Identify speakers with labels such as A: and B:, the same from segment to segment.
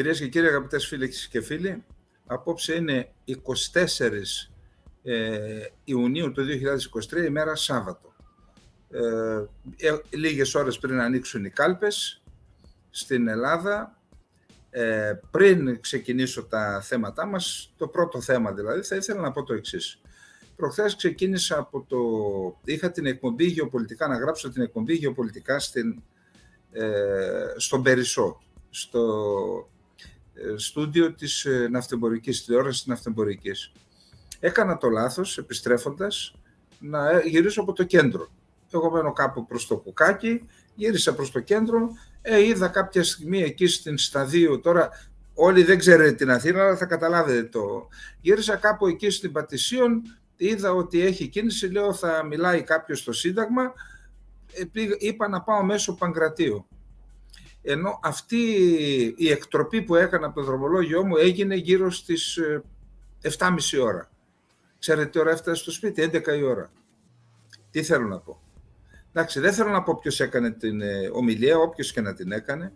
A: Κυρίες και κύριοι, αγαπητές φίλες και φίλοι, απόψε είναι 24 Ιουνίου του 2023, ημέρα Σάββατο. Λίγες ώρες πριν ανοίξουν οι κάλπες στην Ελλάδα, πριν ξεκινήσω τα θέματά μας, το πρώτο θέμα δηλαδή, θα ήθελα να πω το εξής. Προχθές ξεκίνησα είχα την εκπομπή γεωπολιτικά, να γράψω την εκπομπή γεωπολιτικά στον Περισσό, στο στούντιο της ναυτεμπορικής, τηλεόρασης ναυτεμπορικής. Έκανα το λάθος, επιστρέφοντας, να γυρίσω από το κέντρο. Εγώ μένω κάπου προς το Κουκάκι, γύρισα προς το κέντρο, είδα κάποια στιγμή εκεί στην Σταδίου, τώρα όλοι δεν ξέρετε την Αθήνα, αλλά θα καταλάβετε το. Γύρισα κάπου εκεί στην Πατησίων, είδα ότι έχει κίνηση, λέω θα μιλάει κάποιος στο Σύνταγμα, είπα να πάω μέσω Παγκρατίου. Ενώ αυτή η εκτροπή που έκανα από το δρομολόγιό μου έγινε γύρω στις 7.30 ώρα. Ξέρετε τι ώρα έφτασε στο σπίτι? 11 η ώρα. Τι θέλω να πω? Εντάξει, δεν θέλω να πω ποιος έκανε την ομιλία, όποιος και να την έκανε.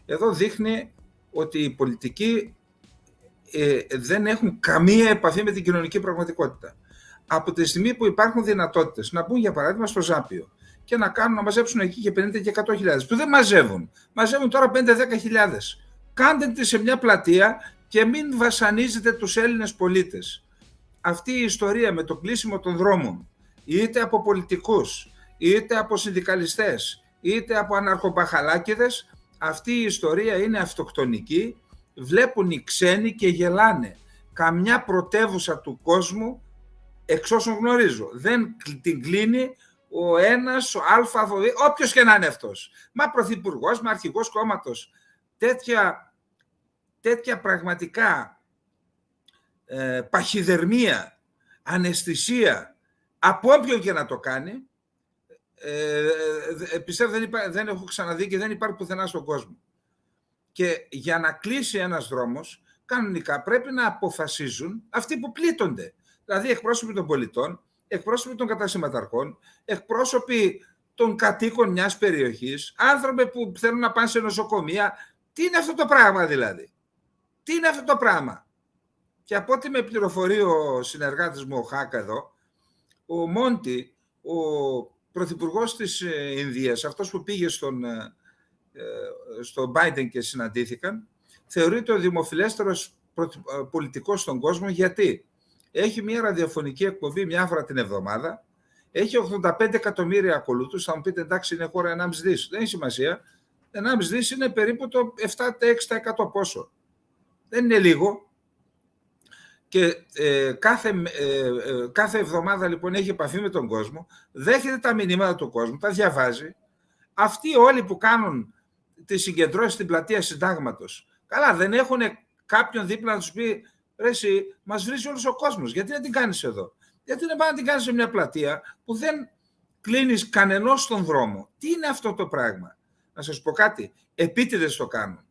A: Εδώ δείχνει ότι οι πολιτικοί δεν έχουν καμία επαφή με την κοινωνική πραγματικότητα. Από τη στιγμή που υπάρχουν δυνατότητες να μπουν για παράδειγμα στο Ζάπιο και να μαζέψουν εκεί και 50 και 100.000 που δεν μαζεύουν. Μαζεύουν τώρα 5-10.000. Κάντε τη σε μια πλατεία και μην βασανίζετε τους Έλληνες πολίτες. Αυτή η ιστορία με το κλείσιμο των δρόμων, είτε από πολιτικούς, είτε από συνδικαλιστές, είτε από αναρχομπαχαλάκηδες, αυτή η ιστορία είναι αυτοκτονική. Βλέπουν οι ξένοι και γελάνε. Καμιά πρωτεύουσα του κόσμου, εξ όσων γνωρίζω, δεν την κλείνει ο ένας, ο Α, όποιος και να είναι αυτός. Μα πρωθυπουργός, μα αρχηγός κόμματος. Τέτοια πραγματικά παχυδερμία, αναισθησία, από όποιον και να το κάνει, πιστεύω δεν έχω ξαναδεί και δεν υπάρχει πουθενά στον κόσμο. Και για να κλείσει ένας δρόμος, κανονικά πρέπει να αποφασίζουν αυτοί που πλήττονται. Δηλαδή εκπρόσωποι των πολιτών, εκπρόσωποι των κατασυμματαρχών, εκπρόσωποι των κατοίκων μιας περιοχής, άνθρωποι που θέλουν να πάνε σε νοσοκομεία. Τι είναι αυτό το πράγμα δηλαδή? Τι είναι αυτό το πράγμα? Και από ό,τι με πληροφορεί ο συνεργάτης μου ο Χάκα εδώ, ο Μόντι, ο πρωθυπουργός της Ινδίας, αυτός που πήγε στον Biden και συναντήθηκαν, θεωρείται ο δημοφιλέστερος πολιτικός στον κόσμο. Γιατί? Έχει μια ραδιοφωνική εκπομπή μια φορά την εβδομάδα, έχει 85 εκατομμύρια ακολούθους. Θα μου πείτε εντάξει, είναι χώρα 1,5 δις. Δεν έχει σημασία. 1,5 δις είναι περίπου το 7-6% πόσο. Δεν είναι λίγο. Και κάθε εβδομάδα λοιπόν έχει επαφή με τον κόσμο, δέχεται τα μηνύματα του κόσμου, τα διαβάζει. Αυτοί όλοι που κάνουν τις συγκεντρώσεις στην πλατεία Συντάγματος, καλά, δεν έχουν κάποιον δίπλα να τους πει ρε εσύ, μας βρίζει όλος ο κόσμος, γιατί να την κάνεις εδώ? Γιατί να πάει να την κάνεις σε μια πλατεία που δεν κλείνεις κανενός στον δρόμο? Τι είναι αυτό το πράγμα? Να σας πω κάτι, επίτηδες το κάνουν.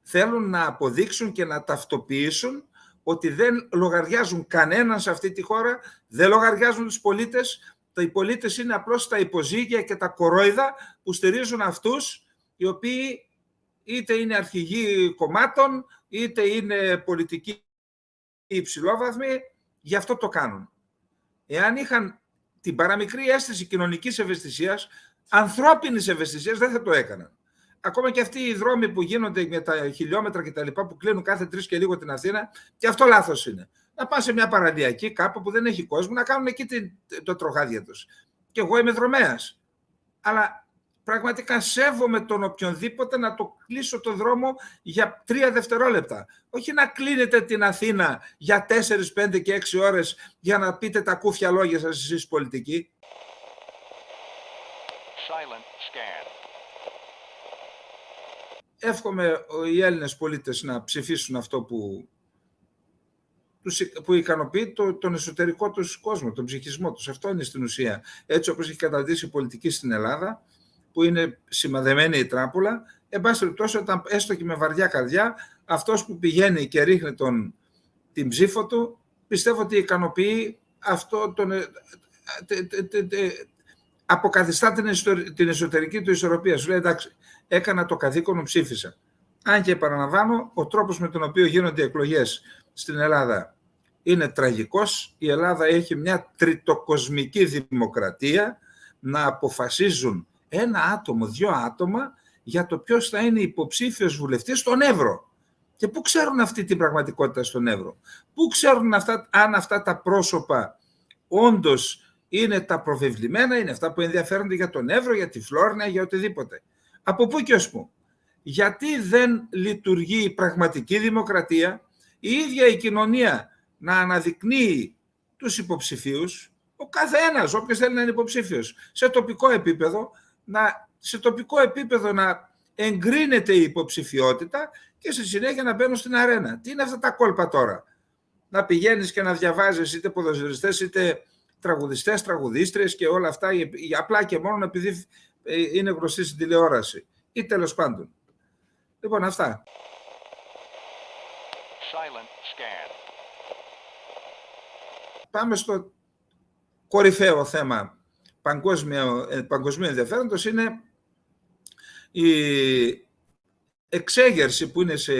A: Θέλουν να αποδείξουν και να ταυτοποιήσουν ότι δεν λογαριάζουν κανέναν σε αυτή τη χώρα, δεν λογαριάζουν τους πολίτες. Οι πολίτες είναι απλώς τα υποζύγια και τα κορόιδα που στηρίζουν αυτούς οι οποίοι είτε είναι αρχηγοί κομμάτων, είτε είναι πολιτικοί υψηλόβαθμοι, γι' αυτό το κάνουν. Εάν είχαν την παραμικρή αίσθηση κοινωνικής ευαισθησίας, ανθρώπινης ευαισθησίας, δεν θα το έκαναν. Ακόμα και αυτοί οι δρόμοι που γίνονται με τα χιλιόμετρα και τα λοιπά, που κλείνουν κάθε 3 και λίγο την Αθήνα, και αυτό λάθος είναι. Να πάνε σε μια παραλιακή κάπου που δεν έχει κόσμο, να κάνουν εκεί το τροχάδια τους. Και εγώ είμαι δρομέας. Αλλά πραγματικά σέβομαι τον οποιονδήποτε να το κλείσω το δρόμο για 3 δευτερόλεπτα. Όχι να κλείνετε την Αθήνα για 4, 5 και 6 ώρες για να πείτε τα κούφια λόγια σας εσείς πολιτικοί. Εύχομαι οι Έλληνες πολίτες να ψηφίσουν αυτό που ικανοποιεί τον εσωτερικό τους κόσμο, τον ψυχισμό τους. Αυτό είναι στην ουσία. Έτσι όπως έχει καταντήσει η πολιτική στην Ελλάδα, που είναι σημαδεμένη η τράπουλα, εν πάση περιπτώσει, όταν έστω και με βαριά καρδιά, αυτός που πηγαίνει και ρίχνει την ψήφο του, πιστεύω ότι ικανοποιεί αυτό αποκαθιστά την εσωτερική του ισορροπία. Σου λέει εντάξει, έκανα το καθήκον μου, ψήφισα. Αν και επαναλαμβάνω, ο τρόπος με τον οποίο γίνονται οι εκλογές στην Ελλάδα είναι τραγικός. Η Ελλάδα έχει μια τριτοκοσμική δημοκρατία, να αποφασίζουν ένα άτομο, 2 άτομα για το ποιος θα είναι υποψήφιος βουλευτής στον Εύρο. Και πού ξέρουν αυτή την πραγματικότητα στον Εύρο? Πού ξέρουν αν αυτά τα πρόσωπα όντως είναι τα προβεβλημένα, είναι αυτά που ενδιαφέρονται για τον Εύρο, για τη Φλόρνα, για οτιδήποτε? Από πού και ως πού? Γιατί δεν λειτουργεί η πραγματική δημοκρατία, η ίδια η κοινωνία να αναδεικνύει τους υποψηφίους, ο καθένας, όποιος θέλει να είναι υποψήφιος, σε τοπικό επίπεδο να εγκρίνεται η υποψηφιότητα και στη συνέχεια να μπαίνουν στην αρένα. Τι είναι αυτά τα κόλπα τώρα? Να πηγαίνεις και να διαβάζεις είτε ποδοσφαιριστές είτε τραγουδιστές, τραγουδίστριες και όλα αυτά, απλά και μόνο επειδή είναι γνωστοί στην τηλεόραση ή τέλος πάντων. Λοιπόν, αυτά. Πάμε στο κορυφαίο θέμα παγκοσμίου ενδιαφέροντος, είναι η εξέγερση που είναι σε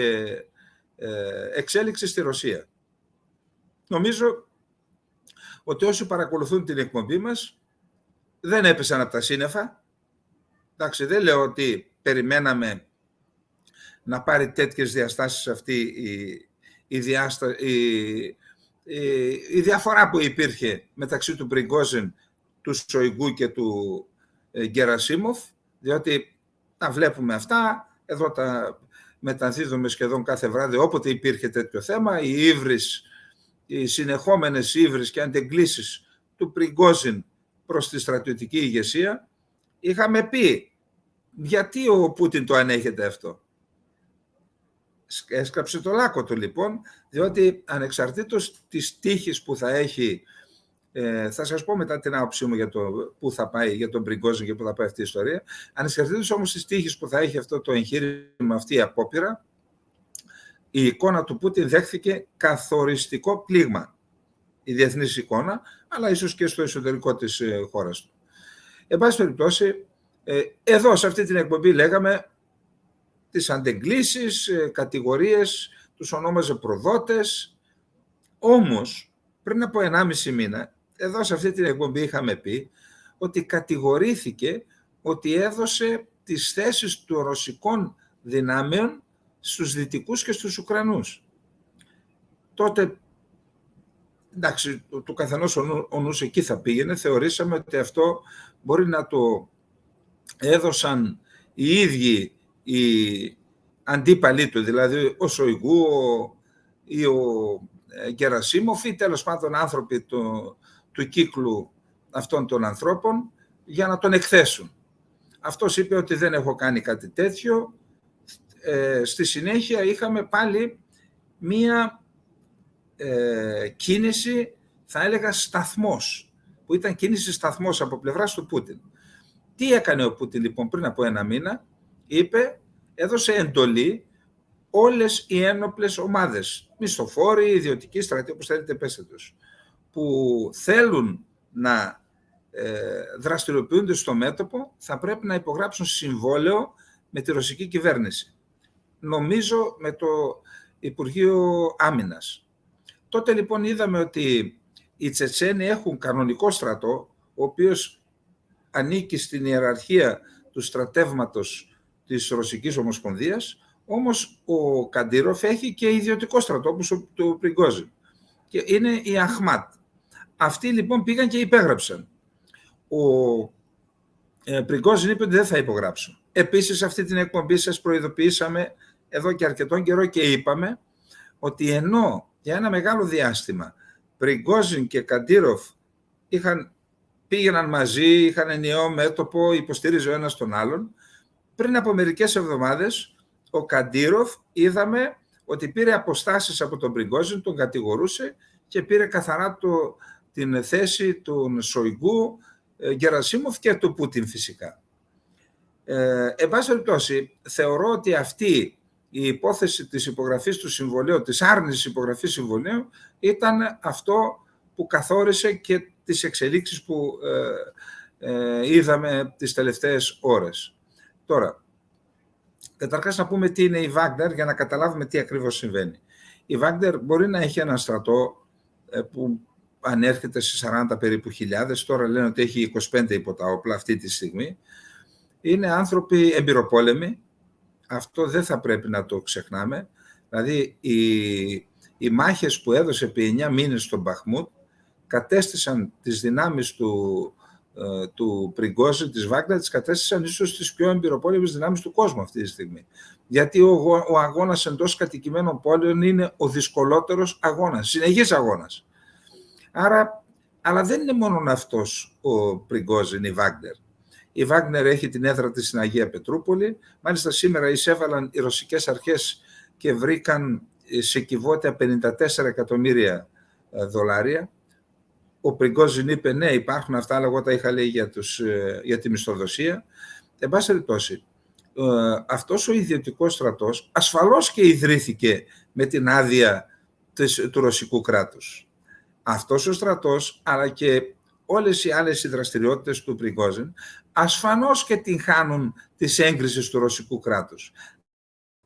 A: εξέλιξη στη Ρωσία. Νομίζω ότι όσοι παρακολουθούν την εκπομπή μας δεν έπεσαν από τα σύννεφα. Εντάξει, δεν λέω ότι περιμέναμε να πάρει τέτοιες διαστάσεις αυτή η διαφορά που υπήρχε μεταξύ του Πριγκόζιν, του Σοϊγκού και του Γκερασίμοφ, διότι τα βλέπουμε αυτά, εδώ τα μεταδίδουμε σχεδόν κάθε βράδυ όποτε υπήρχε τέτοιο θέμα, οι συνεχόμενες ύβρις και αντεγκλήσεις του Πριγκόζιν προς τη στρατιωτική ηγεσία. Είχαμε πει γιατί ο Πούτιν το ανέχεται αυτό. Έσκαψε το λάκκο του λοιπόν, διότι ανεξαρτήτως της τύχης που θα έχει, θα σας πω μετά την άποψή μου για το πού θα πάει, για τον Πριγκόζιν και πού θα πάει αυτή η ιστορία, ανεξαρτήτως όμως της τύχης που θα έχει αυτό το εγχείρημα, αυτή η απόπειρα, η εικόνα του Πούτιν δέχθηκε καθοριστικό πλήγμα, η διεθνής εικόνα, αλλά ίσως και στο εσωτερικό της χώρας του. Εν πάση περιπτώσει, εδώ σε αυτή την εκπομπή λέγαμε τις αντεγκλήσεις, κατηγορίες, τους ονόμαζε προδότες. Όμως, πριν από 1,5 μήνα, εδώ σε αυτή την εκπομπή είχαμε πει ότι κατηγορήθηκε ότι έδωσε τις θέσεις των ρωσικών δυνάμεων στους Δυτικούς και στους Ουκρανούς. Τότε, εντάξει, του καθενός ο νους εκεί θα πήγαινε, θεωρήσαμε ότι αυτό μπορεί να το έδωσαν οι ίδιοι οι αντίπαλοι του, δηλαδή ο Σοϊγκού ή ο Γκερασίμοφ ή τέλος πάντων άνθρωποι του κύκλου αυτών των ανθρώπων για να τον εκθέσουν. Αυτός είπε ότι δεν έχω κάνει κάτι τέτοιο. Στη συνέχεια είχαμε πάλι μία κίνηση, θα έλεγα σταθμός, που ήταν κίνηση σταθμός από πλευράς του Πούτιν. Τι έκανε ο Πούτιν λοιπόν πριν από 1 μήνα? Είπε, έδωσε εντολή όλες οι ένοπλες ομάδες, μισθοφόροι, ιδιωτικοί στρατοί, όπως θέλετε πέστε τους, που θέλουν να δραστηριοποιούνται στο μέτωπο, θα πρέπει να υπογράψουν συμβόλαιο με τη ρωσική κυβέρνηση. Νομίζω με το Υπουργείο Άμυνας. Τότε λοιπόν είδαμε ότι οι Τσετσένοι έχουν κανονικό στρατό, ο οποίος ανήκει στην ιεραρχία του στρατεύματος της Ρωσικής Ομοσπονδίας, όμως ο Καντήροφ έχει και ιδιωτικό στρατό, όπως του Πριγκόζιν, και είναι η Αχμάτ. Αυτοί λοιπόν πήγαν και υπέγραψαν. Ο Πριγκόζιν είπε ότι δεν θα υπογράψουν. Επίσης, αυτή την εκπομπή σας προειδοποιήσαμε εδώ και αρκετόν καιρό και είπαμε ότι ενώ για ένα μεγάλο διάστημα Πριγκόζιν και Καντήροφ πήγαιναν μαζί, είχαν ενιαίο μέτωπο, υποστήριζε ο ένας τον άλλον, πριν από μερικές εβδομάδες ο Καντήροφ είδαμε ότι πήρε αποστάσεις από τον Πριγκόζιν, τον κατηγορούσε και πήρε καθαρά την θέση του Σοϊγκού, Γκερασίμοφ και του Πούτιν φυσικά. Εν πάση περιπτώσει, θεωρώ ότι αυτή η υπόθεση της υπογραφής του συμβολίου, της άρνησης υπογραφής συμβολίου, ήταν αυτό που καθόρισε και τις εξελίξεις που είδαμε τις τελευταίες ώρες. Τώρα, Καταρχάς να πούμε τι είναι η Wagner για να καταλάβουμε τι ακριβώς συμβαίνει. Η Wagner μπορεί να έχει ένα στρατό που ανέρχεται σε 40 περίπου χιλιάδες, τώρα λένε ότι έχει 25 υπό τα όπλα αυτή τη στιγμή. Είναι άνθρωποι εμπειροπόλεμοι, αυτό δεν θα πρέπει να το ξεχνάμε. Δηλαδή οι μάχες που έδωσε επί 9 μήνες στον Μπαχμούτ κατέστησαν τις δυνάμεις του Πριγκόζιν, της Βάγκνερ, τις κατέστησαν ίσως τις πιο εμπειροπόλεμες δυνάμεις του κόσμου αυτή τη στιγμή. Γιατί ο αγώνας εντός κατοικημένων πόλεων είναι ο δυσκολότερος αγώνας, συνεχής αγώνας. Άρα, αλλά δεν είναι μόνο αυτός ο Πριγκόζιν, η Βάγκνερ. Η Βάγκνερ έχει την έδρα της στην Αγία Πετρούπολη. Μάλιστα σήμερα εισέβαλαν οι ρωσικές αρχές και βρήκαν σε κυβότια 54 εκατομμύρια δολάρια. Ο Πριγκόζιν είπε ναι, υπάρχουν αυτά, αλλά εγώ τα είχα λέει για τη μισθοδοσία. Εν πάση περιπτώσει, αυτός ο ιδιωτικός στρατός ασφαλώς και ιδρύθηκε με την άδεια του ρωσικού κράτους. Αυτός ο στρατός, αλλά και όλες οι άλλες δραστηριότητες του Πριγκόζιν, ασφαλώς και την χάνουν της έγκρισης του ρωσικού κράτους.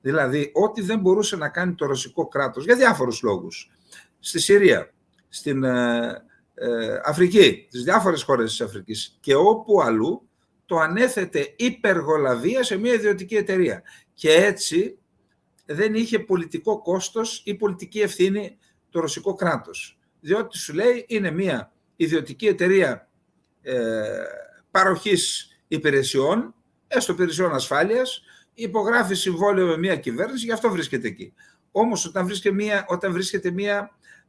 A: Δηλαδή, ό,τι δεν μπορούσε να κάνει το ρωσικό κράτος, για διάφορους λόγους, στη Συρία, στην Αφρική, τις διάφορες χώρες της Αφρικής και όπου αλλού, το ανέθετε υπεργολαβία σε μια ιδιωτική εταιρεία. Και έτσι δεν είχε πολιτικό κόστος ή πολιτική ευθύνη το ρωσικό κράτος. Διότι σου λέει είναι μια ιδιωτική εταιρεία παροχής υπηρεσιών, έστω υπηρεσιών ασφάλειας, υπογράφει συμβόλαιο με μια κυβέρνηση, γι' αυτό βρίσκεται εκεί. Όμως όταν βρίσκεται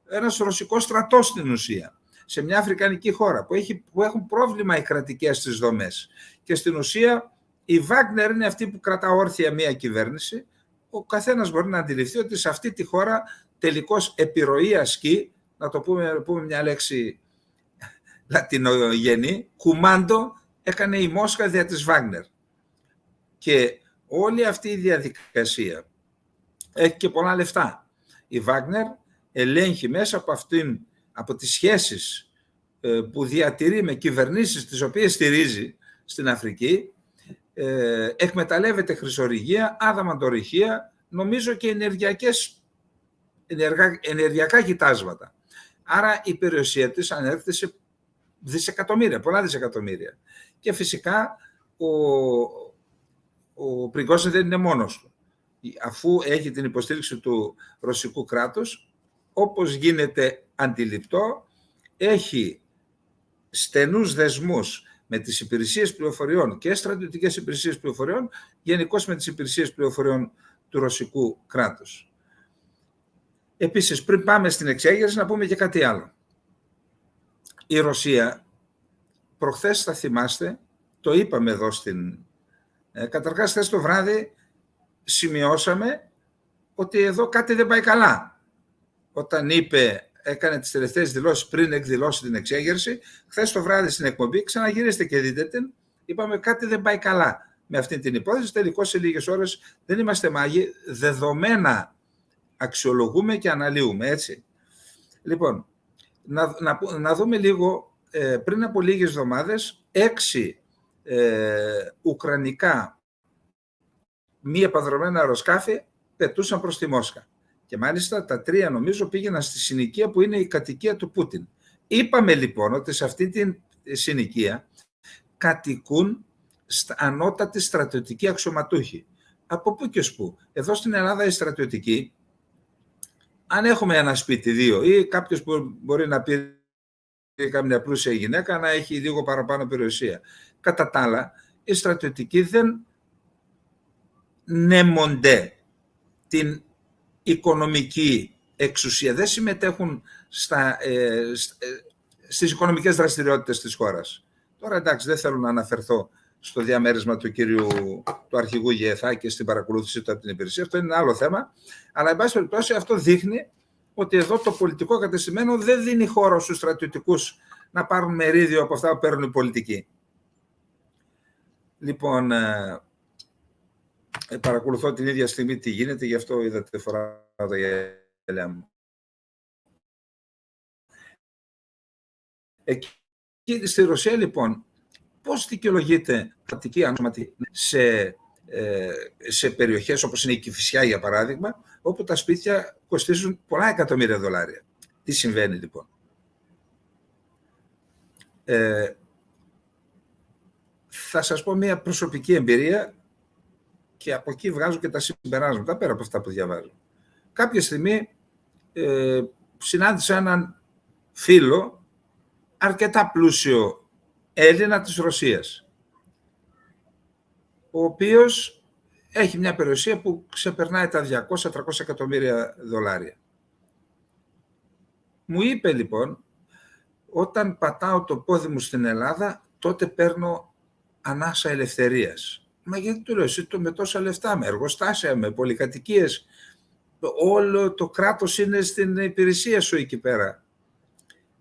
A: ένας ρωσικός στρατός στην ουσία, σε μια αφρικανική χώρα που έχουν πρόβλημα οι κρατικές της δομές και στην πούμε η Βάγκνερ είναι αυτή που κρατά όρθια μια κυβέρνηση, ο καθένας μπορεί να αντιληφθεί ότι σε αυτή τη χώρα τελικώς επιρροή ασκεί, να το πούμε μια λέξη λατινογενή, κουμάντο έκανε η Μόσχα δια της Βάγκνερ. Και όλη αυτή η διαδικασία έχει και πολλά λεφτά. Η Βάγκνερ ελέγχει μέσα από τις σχέσεις που διατηρεί με κυβερνήσεις τις οποίες στηρίζει στην Αφρική, εκμεταλλεύεται χρυσορυγεία, άδαμαντορυχεία, νομίζω και ενεργειακά κοιτάσματα. Άρα η περιουσία της ανέρχεται σε δισεκατομμύρια, πολλά δισεκατομμύρια. Και φυσικά ο Πριγκόζιν δεν είναι μόνος του. Αφού έχει την υποστήριξη του ρωσικού κράτους, όπως γίνεται αντιληπτό, έχει στενούς δεσμούς με τις υπηρεσίες πληροφοριών και στρατιωτικές υπηρεσίες πληροφοριών, γενικώς με τις υπηρεσίες πληροφοριών του ρωσικού κράτους. Επίσης, πριν πάμε στην εξέγερση, να πούμε και κάτι άλλο. Η Ρωσία, προχθές θα θυμάστε, το είπαμε εδώ καταρχάς χθες το βράδυ σημειώσαμε ότι εδώ κάτι δεν πάει καλά. Όταν έκανε τις τελευταίες δηλώσεις πριν εκδηλώσει την εξέγερση, χθες το βράδυ στην εκπομπή, ξαναγυρίστε και δείτε την, είπαμε κάτι δεν πάει καλά με αυτή την υπόθεση. Τελικώς σε λίγες ώρες δεν είμαστε μάγοι, δεδομένα αξιολογούμε και αναλύουμε, έτσι. Λοιπόν, να δούμε λίγο, πριν από λίγες εβδομάδες, 6 ουκρανικά μη επανδρομένα αεροσκάφη πετούσαν προς τη Μόσχα. Και μάλιστα τα 3 νομίζω πήγαιναν στη συνοικία που είναι η κατοικία του Πούτιν. Είπαμε λοιπόν ότι σε αυτή τη συνοικία κατοικούν ανώτατοι στρατιωτικοί αξιωματούχοι. Από πού και ως πού. Εδώ στην Ελλάδα οι στρατιωτικοί, αν έχουμε ένα σπίτι, 2 ή κάποιος που μπορεί να πει καμιά πλούσια γυναίκα να έχει λίγο παραπάνω περιουσία. Κατά τα άλλα, οι στρατιωτικοί δεν νέμονται την οικονομική εξουσία, δεν συμμετέχουν στις οικονομικές δραστηριότητες της χώρας. Τώρα εντάξει, δεν θέλω να αναφερθώ στο διαμέρισμα του του αρχηγού Γεθά και στην παρακολούθηση του από την υπηρεσία, αυτό είναι ένα άλλο θέμα, αλλά εν πάση περιπτώσει αυτό δείχνει ότι εδώ το πολιτικό κατεστημένο δεν δίνει χώρο στους στρατιωτικούς να πάρουν μερίδιο από αυτά που παίρνουν οι πολιτικοί. Λοιπόν, παρακολουθώ την ίδια στιγμή τι γίνεται, γι' αυτό είδατε φορά τα γυαλιά μου. Εκεί στη Ρωσία λοιπόν, πώς δικαιολογείται κρατική ανώματη σε σε περιοχές όπως είναι η Κηφισιά, για παράδειγμα, όπου τα σπίτια κοστίζουν πολλά εκατομμύρια δολάρια. Τι συμβαίνει λοιπόν? Θα σας πω μια προσωπική εμπειρία και από εκεί βγάζω και τα συμπεράσματα, πέρα από αυτά που διαβάζω. Κάποια στιγμή συνάντησα έναν φίλο αρκετά πλούσιο Έλληνα της Ρωσίας, ο οποίος έχει μια περιουσία που ξεπερνάει τα 200-300 εκατομμύρια δολάρια. Μου είπε λοιπόν, όταν πατάω το πόδι μου στην Ελλάδα, τότε παίρνω ανάσα ελευθερίας. Μα γιατί? του λέω, εσύ με τόσα λεφτά, με εργοστάσια, με πολυκατοικίες, όλο το κράτος είναι στην υπηρεσία σου εκεί πέρα.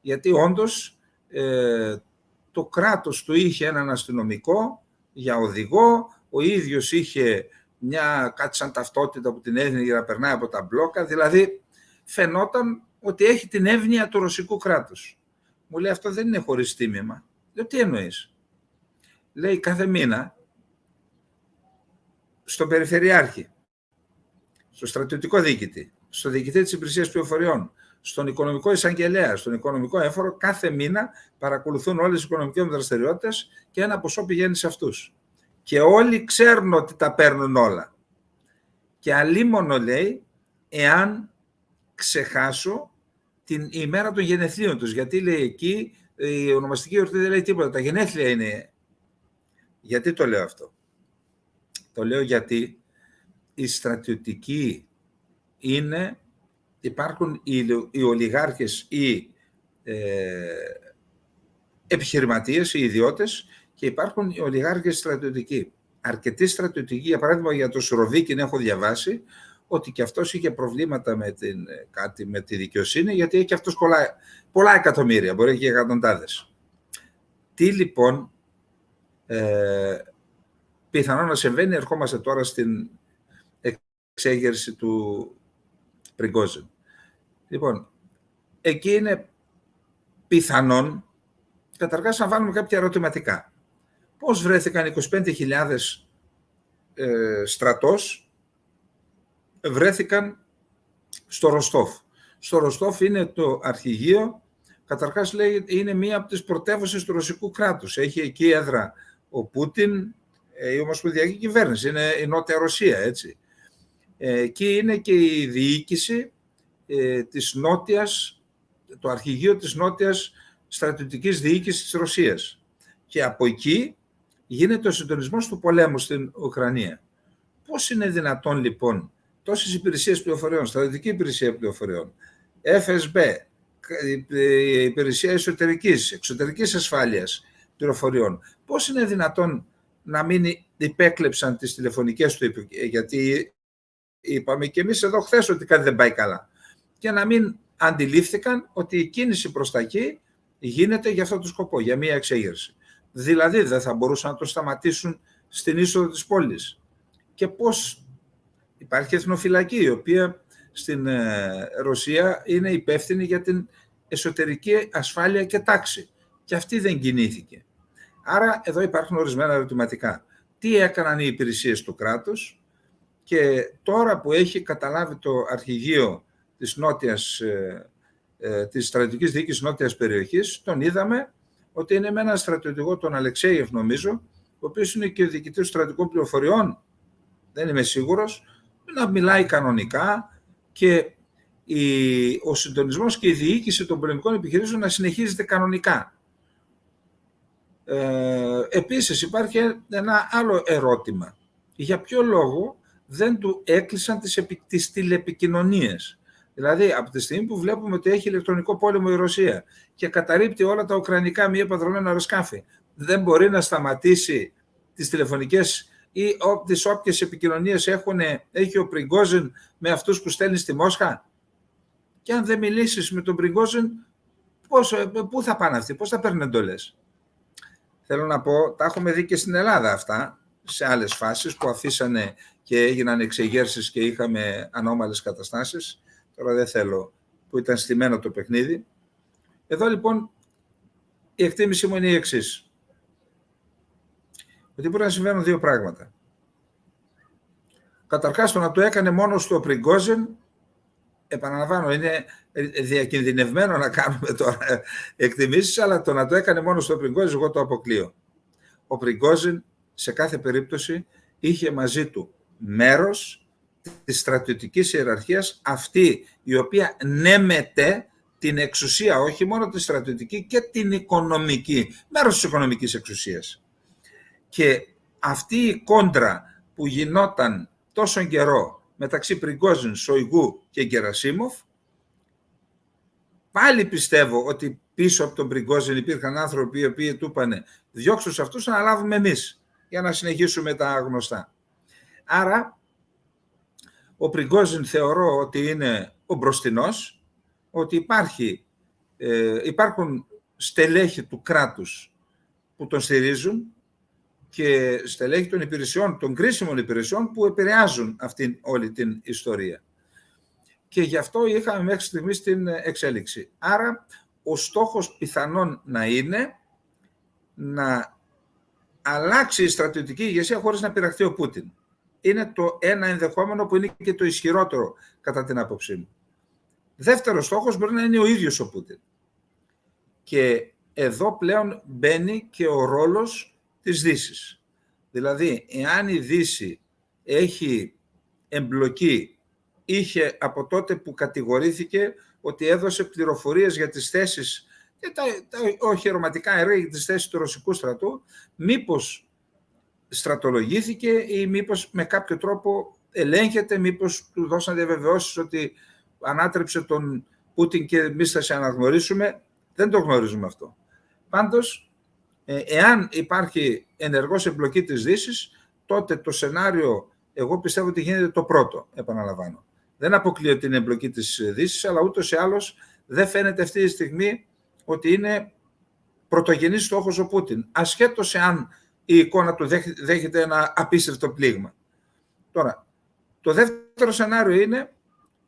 A: Γιατί όντως το κράτος του είχε έναν αστυνομικό για οδηγό, ο ίδιος είχε κάτι σαν ταυτότητα που την έδινε για να περνάει από τα μπλόκα, δηλαδή φαινόταν ότι έχει την εύνοια του ρωσικού κράτους. Μου λέει, αυτό δεν είναι χωρίς τίμημα. Λέω, τι εννοείς? Λέει, κάθε μήνα στον Περιφερειάρχη, στο στρατιωτικό διοικητή, στο διοικητή της υπηρεσίας πληροφοριών, στον οικονομικό εισαγγελέα, στον οικονομικό έφορο, κάθε μήνα παρακολουθούν όλες τις οικονομικές δραστηριότητες και ένα ποσό πηγαίνει σε αυτούς. Και όλοι ξέρουν ότι τα παίρνουν όλα. Και αλίμονο, λέει, εάν ξεχάσω την ημέρα των γενεθλίων τους. Γιατί, λέει, εκεί η ονομαστική γιορτή δεν λέει τίποτα. Τα γενέθλια είναι. Γιατί το λέω αυτό? Το λέω γιατί οι στρατιωτικοί υπάρχουν οι ολιγάρχες ή επιχειρηματίες, οι ιδιώτες, και υπάρχουν οι ολιγάρχες στρατιωτικοί. Αρκετοί στρατιωτικοί, για παράδειγμα για το Σουροβίκιν έχω διαβάσει ότι και αυτός είχε προβλήματα με τη δικαιοσύνη, γιατί έχει και αυτός πολλά εκατομμύρια, μπορεί και εκατοντάδες. Τι λοιπόν πιθανόν να συμβαίνει? Ερχόμαστε τώρα στην εξέγερση του Πριγκόζιν. Λοιπόν, εκεί είναι πιθανόν καταρχάς να βάλουμε κάποια ερωτηματικά. Πώς βρέθηκαν 25.000 στρατός βρέθηκαν στο Ροστόφ? Στο Ροστόφ είναι το αρχηγείο, καταρχάς λέει είναι μία από τις πρωτεύουσες του ρωσικού κράτους. Έχει εκεί έδρα ο Πούτιν, η ομοσπονδιακή κυβέρνηση, είναι η Νότια Ρωσία, έτσι. Εκεί είναι και η διοίκηση της νότιας, το αρχηγείο της νότιας στρατιωτικής διοίκησης της Ρωσίας. Και από εκεί γίνεται ο συντονισμός του πολέμου στην Ουκρανία. Πώς είναι δυνατόν λοιπόν τόσες υπηρεσίες πληροφοριών, στρατιωτική υπηρεσία πληροφοριών, FSB, υπηρεσία εξωτερικής ασφάλειας πληροφοριών, πώς είναι δυνατόν να μην υπέκλεψαν τις τηλεφωνικές του, γιατί είπαμε και εμείς εδώ χθες ότι κάτι δεν πάει καλά, και να μην αντιλήφθηκαν ότι η κίνηση προς τα εκεί γίνεται για αυτό το σκοπό, για μία εξέγερση. Δηλαδή δεν θα μπορούσαν να το σταματήσουν στην είσοδο της πόλης. Και πώς υπάρχει εθνοφυλακή, η οποία στην Ρωσία είναι υπεύθυνη για την εσωτερική ασφάλεια και τάξη. Και αυτή δεν κινήθηκε. Άρα εδώ υπάρχουν ορισμένα ερωτηματικά. Τι έκαναν οι υπηρεσίες του κράτους? Και τώρα που έχει καταλάβει το αρχηγείο της στρατιωτικής διοίκησης νότιας περιοχής, τον είδαμε ότι είναι με έναν στρατιωτικό, τον Αλεξέιεφ νομίζω, ο οποίος είναι και ο διοικητής των στρατιωτικών πληροφοριών, δεν είμαι σίγουρος, να μιλάει κανονικά και ο συντονισμός και η διοίκηση των πολεμικών επιχειρήσεων να συνεχίζεται κανονικά. Επίσης υπάρχει ένα άλλο ερώτημα. Για ποιο λόγο δεν του έκλεισαν τις τηλεπικοινωνίες? Δηλαδή, από τη στιγμή που βλέπουμε ότι έχει ηλεκτρονικό πόλεμο η Ρωσία και καταρρίπτει όλα τα ουκρανικά μη επανδρομένα αεροσκάφη, δεν μπορεί να σταματήσει τις τηλεφωνικές ή τις όποιες επικοινωνίες έχει ο Πριγκόζιν με αυτούς που στέλνει στη Μόσχα? Και αν δεν μιλήσεις με τον Πριγκόζιν, πού θα πάνε αυτοί, πώς θα παίρνουν εντολές? Θέλω να πω, τα έχουμε δει και στην Ελλάδα αυτά, σε άλλες φάσεις που αφήσανε και έγιναν εξεγέρσεις και είχαμε ανώμαλες καταστάσεις. Τώρα δεν θέλω, που ήταν στημένο το παιχνίδι. Εδώ λοιπόν η εκτίμηση μου είναι η εξής. Ότι μπορεί να συμβαίνουν δύο πράγματα. Καταρχάς το να το έκανε μόνος του ο Πριγκόζιν, επαναλαμβάνω, είναι διακινδυνευμένο να κάνουμε τώρα εκτιμήσεις, αλλά το να το έκανε μόνος του ο Πριγκόζιν, εγώ το αποκλείω. Ο Πριγκόζιν σε κάθε περίπτωση είχε μαζί του μέρος της στρατιωτικής ιεραρχίας, αυτή η οποία νέμεται την εξουσία, όχι μόνο τη στρατιωτική και την οικονομική, μέρος της οικονομικής εξουσίας. Και αυτή η κόντρα που γινόταν τόσο καιρό μεταξύ Πριγκόζιν, Σοϊγκού και Γκερασίμοφ, πάλι πιστεύω ότι πίσω από τον Πριγκόζιν υπήρχαν άνθρωποι οι οποίοι του είπανε διώξτε τους αυτούς να λάβουμε εμείς για να συνεχίσουμε τα γνωστά. Άρα ο Πριγκόζιν θεωρώ ότι είναι ο μπροστινός, ότι υπάρχουν στελέχη του κράτους που τον στηρίζουν και στελέχη των υπηρεσιών, των κρίσιμων υπηρεσιών που επηρεάζουν αυτήν όλη την ιστορία. Και γι' αυτό είχαμε μέχρι στιγμής την εξέλιξη. Άρα ο στόχος πιθανόν να είναι να αλλάξει η στρατιωτική ηγεσία χωρίς να πειραχθεί ο Πούτιν. Είναι το ένα ενδεχόμενο που είναι και το ισχυρότερο κατά την άποψή μου. Δεύτερος στόχος μπορεί να είναι ο ίδιος ο Πούτιν. Και εδώ πλέον μπαίνει και ο ρόλος της Δύσης. Δηλαδή, εάν η Δύση έχει εμπλοκή, είχε από τότε που κατηγορήθηκε ότι έδωσε πληροφορίες για τις θέσεις και τα οχυρωματικά έργα για τις θέσεις του ρωσικού στρατού, μήπως στρατολογήθηκε ή μήπως με κάποιο τρόπο ελέγχεται, μήπως του δώσαν διαβεβαιώσεις ότι ανάτρεψε τον Πούτιν και εμείς θα σε αναγνωρίσουμε. Δεν το γνωρίζουμε αυτό. Πάντως, εάν υπάρχει ενεργός εμπλοκή της Δύσης, τότε το σενάριο, εγώ πιστεύω ότι γίνεται το πρώτο, επαναλαμβάνω. Δεν αποκλείω την εμπλοκή της Δύσης, αλλά ούτως ή άλλως δεν φαίνεται αυτή τη στιγμή ότι είναι πρωτογενής στόχος ο Πούτιν, ασχέτως εάν η εικόνα του δέχεται ένα απίστευτο πλήγμα. Τώρα, το δεύτερο σενάριο είναι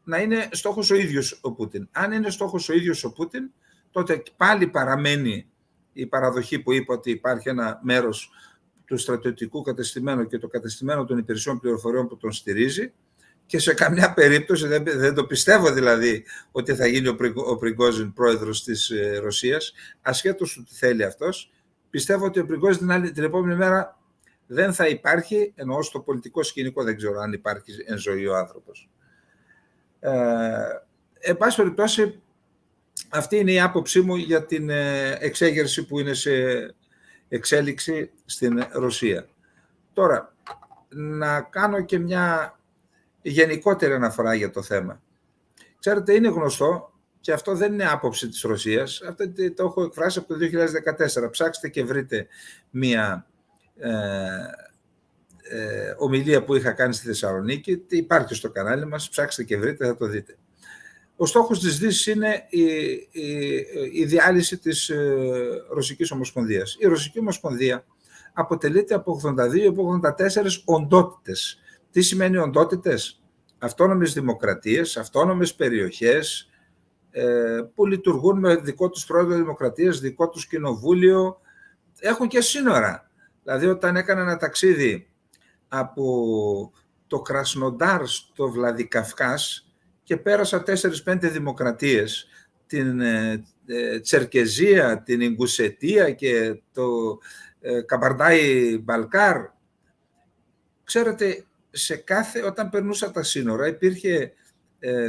A: να είναι στόχος ο ίδιος ο Πούτιν. Αν είναι στόχος ο ίδιος ο Πούτιν, τότε πάλι παραμένει η παραδοχή που είπα ότι υπάρχει ένα μέρος του στρατιωτικού κατεστημένου και το κατεστημένο των υπηρεσιών πληροφοριών που τον στηρίζει και σε καμιά περίπτωση, δεν το πιστεύω δηλαδή ότι θα γίνει ο Πριγκόζιν πρόεδρος της Ρωσίας, ασχέτως ότι θέλει αυτός. Πιστεύω ότι ο Πριγκόζιν την επόμενη μέρα δεν θα υπάρχει, εννοώ στο πολιτικό σκηνικό, δεν ξέρω αν υπάρχει εν ζωή ο άνθρωπος. Εν πάση περιπτώσει, αυτή είναι η άποψή μου για την εξέγερση που είναι σε εξέλιξη στην Ρωσία. Τώρα, να κάνω και μια γενικότερη αναφορά για το θέμα. Ξέρετε, είναι γνωστό, και αυτό δεν είναι άποψη της Ρωσίας, αυτό το έχω εκφράσει από το 2014. Ψάξτε και βρείτε μια ομιλία που είχα κάνει στη Θεσσαλονίκη, υπάρχει στο κανάλι μας, ψάξτε και βρείτε, θα το δείτε. Ο στόχος της Δύσης είναι η διάλυση της Ρωσικής Ομοσπονδίας. Η Ρωσική Ομοσπονδία αποτελείται από 82-84 οντότητες. Τι σημαίνει οντότητες? Αυτόνομες δημοκρατίες, αυτόνομες περιοχές που λειτουργούν με δικό τους πρόεδρο δημοκρατίας, δικό τους κοινοβούλιο, έχουν και σύνορα. Δηλαδή όταν έκανα ένα ταξίδι από το Κρασνοντάρ στο Βλαδικαυκάς και πέρασα 4-5 δημοκρατίες, την Τσερκεζία, την Ιγκουσετία και το Καμπαρντάι Μπαλκάρ. Ξέρετε, όταν περνούσα τα σύνορα υπήρχε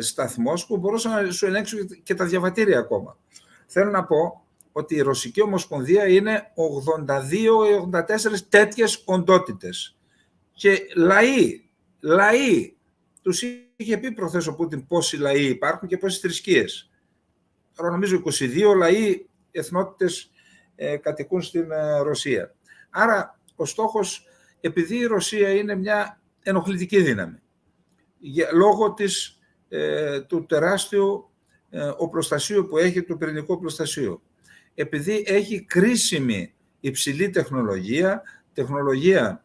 A: σταθμός που μπορούσα να σου ελέγξω και τα διαβατήρια ακόμα. Θέλω να πω ότι η Ρωσική Ομοσπονδία είναι 82-84 τέτοιες οντότητες. Και λαοί, τους είχε πει προχθές ο Πούτιν πόσοι λαοί υπάρχουν και πόσες θρησκείες. Τώρα νομίζω 22 λαοί, εθνότητες κατοικούν στην Ρωσία. Άρα ο στόχος, επειδή η Ρωσία είναι μια ενοχλητική δύναμη, λόγω του τεράστιου οπλοστασίου που έχει, του πυρηνικού οπλοστασίου, επειδή έχει κρίσιμη υψηλή τεχνολογία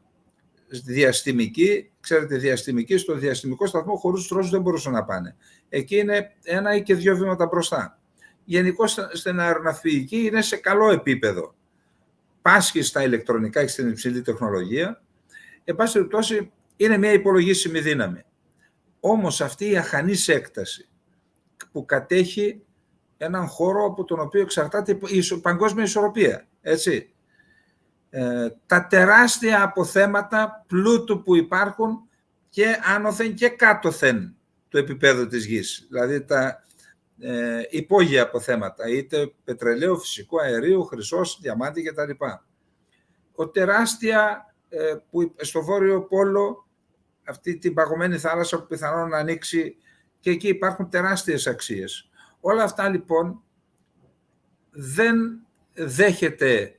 A: διαστημική, ξέρετε, διαστημική, στο διαστημικό σταθμό χωρίς τους Ρώσους δεν μπορούσαν να πάνε. Εκεί είναι 1 ή και 2 βήματα μπροστά. Γενικώς στην αεροναυπηγική είναι σε καλό επίπεδο. Πάσχει στα ηλεκτρονικά και στην υψηλή τεχνολογία. Εν πάση περιπτώσει, είναι μια υπολογίσιμη δύναμη. Όμως αυτή η αχανής έκταση που κατέχει έναν χώρο από τον οποίο εξαρτάται η παγκόσμια ισορροπία, έτσι. Τα τεράστια αποθέματα πλούτου που υπάρχουν και άνωθεν και κάτωθεν του επίπεδου της γης. Δηλαδή τα υπόγεια αποθέματα, είτε πετρελαίου, φυσικού αερίου, χρυσός, διαμάντη κτλ. Ο τεράστια που στο Βόρειο Πόλο, αυτή την παγωμένη θάλασσα που πιθανόν να ανοίξει, και εκεί υπάρχουν τεράστιες αξίες. Όλα αυτά λοιπόν δεν δέχεται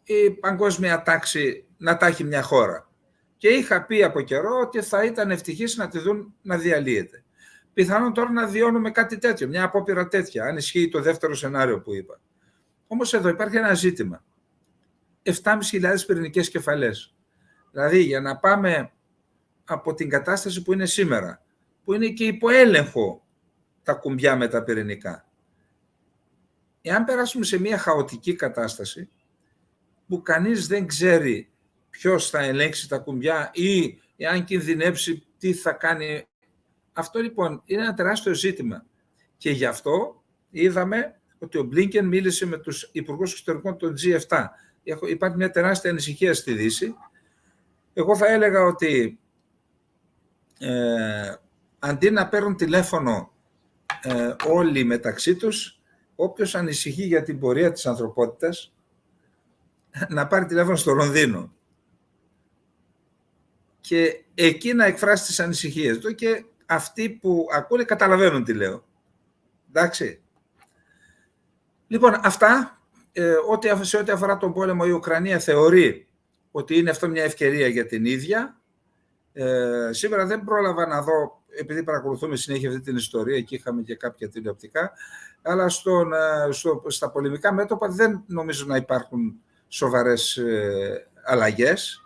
A: η παγκόσμια τάξη να τα έχει μια χώρα. Και είχα πει από καιρό ότι θα ήταν ευτυχείς να τη δουν να διαλύεται. Πιθανόν τώρα να βιώνουμε κάτι τέτοιο, μια απόπειρα τέτοια, αν ισχύει το δεύτερο σενάριο που είπα. Όμως εδώ υπάρχει ένα ζήτημα. 7.500 πυρηνικές κεφαλές. Δηλαδή για να πάμε από την κατάσταση που είναι σήμερα, που είναι και υπό έλεγχο τα κουμπιά με τα πυρηνικά. Εάν περάσουμε σε μια χαοτική κατάσταση, που κανείς δεν ξέρει ποιος θα ελέγξει τα κουμπιά ή εάν κινδυνεύσει τι θα κάνει, αυτό λοιπόν είναι ένα τεράστιο ζήτημα. Και γι' αυτό είδαμε ότι ο Μπλίνκεν μίλησε με τους υπουργούς εξωτερικών των G7. Υπάρχει μια τεράστια ανησυχία στη Δύση. Εγώ θα έλεγα ότι αντί να παίρνουν τηλέφωνο όλοι μεταξύ τους, όποιος ανησυχεί για την πορεία της ανθρωπότητας, να πάρει τηλέφωνο στο Λονδίνο και εκεί να εκφράσει τις ανησυχίες του, και αυτοί που ακούνε καταλαβαίνουν τι λέω. Εντάξει. Λοιπόν, αυτά, σε ό,τι αφορά τον πόλεμο, η Ουκρανία θεωρεί ότι είναι αυτό μια ευκαιρία για την ίδια. Σήμερα δεν πρόλαβα να δω, επειδή παρακολουθούμε συνέχεια αυτή την ιστορία και είχαμε και κάποια τηλεοπτικά, αλλά στα πολεμικά μέτωπα δεν νομίζω να υπάρχουν σοβαρές αλλαγές.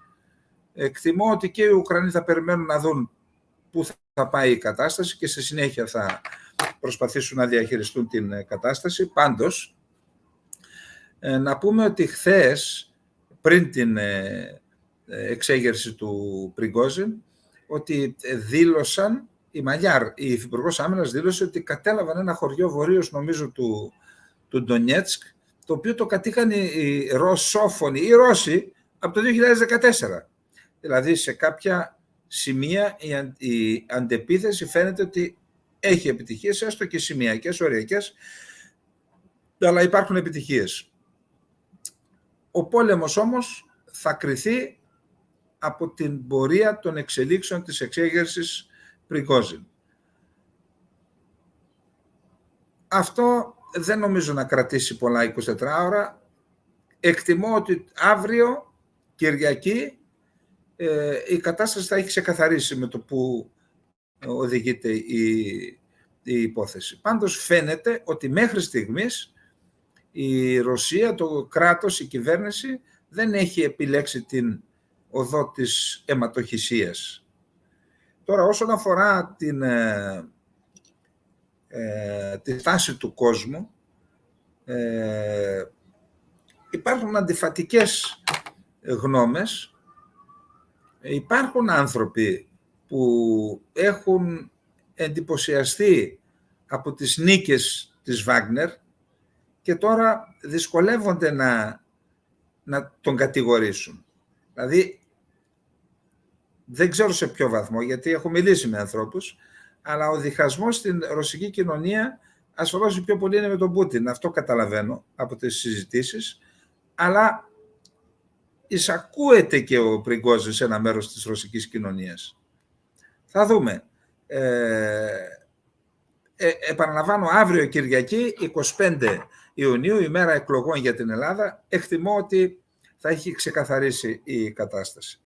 A: Εκτιμώ ότι και οι Ουκρανοί θα περιμένουν να δουν πού θα πάει η κατάσταση και στη συνέχεια θα προσπαθήσουν να διαχειριστούν την κατάσταση. Πάντως, να πούμε ότι χθες, πριν την εξέγερση του Πριγκόζιν, ότι δήλωσαν, η Μαγιάρ, η Υφυπουργός Άμυνας, δήλωσε ότι κατέλαβαν ένα χωριό βορείως, νομίζω, του Ντονιέτσκ, το οποίο το κατήχαν οι Ρωσόφωνοι, οι Ρώσοι, από το 2014. Δηλαδή σε κάποια σημεία η αντεπίθεση φαίνεται ότι έχει επιτυχίες, έστω και σημειακές, οριακές, αλλά υπάρχουν επιτυχίες. Ο πόλεμος όμως θα κριθεί από την πορεία των εξελίξεων της εξέγερσης Πριγκόζιν. Αυτό δεν νομίζω να κρατήσει πολλά 24 ώρα. Εκτιμώ ότι αύριο, Κυριακή, η κατάσταση θα έχει ξεκαθαρίσει με το που οδηγείται η υπόθεση. Πάντως φαίνεται ότι μέχρι στιγμής η Ρωσία, το κράτος, η κυβέρνηση δεν έχει επιλέξει την οδό της αιματοχυσίας. Τώρα, όσον αφορά τη στάση του κόσμου, υπάρχουν αντιφατικές γνώμες. Υπάρχουν άνθρωποι που έχουν εντυπωσιαστεί από τις νίκες της Βάγνερ και τώρα δυσκολεύονται να τον κατηγορήσουν. Δηλαδή, δεν ξέρω σε ποιο βαθμό, γιατί έχω μιλήσει με ανθρώπους, αλλά ο διχασμός στην ρωσική κοινωνία ασφαλώς πιο πολύ είναι με τον Πούτιν. Αυτό καταλαβαίνω από τις συζητήσεις, αλλά εισακούεται και ο Πριγκόζιν σε ένα μέρος της ρωσικής κοινωνίας. Θα δούμε. Επαναλαμβάνω, αύριο Κυριακή, 25 Ιουνίου, ημέρα εκλογών για την Ελλάδα, εκτιμώ ότι θα έχει ξεκαθαρίσει η κατάσταση.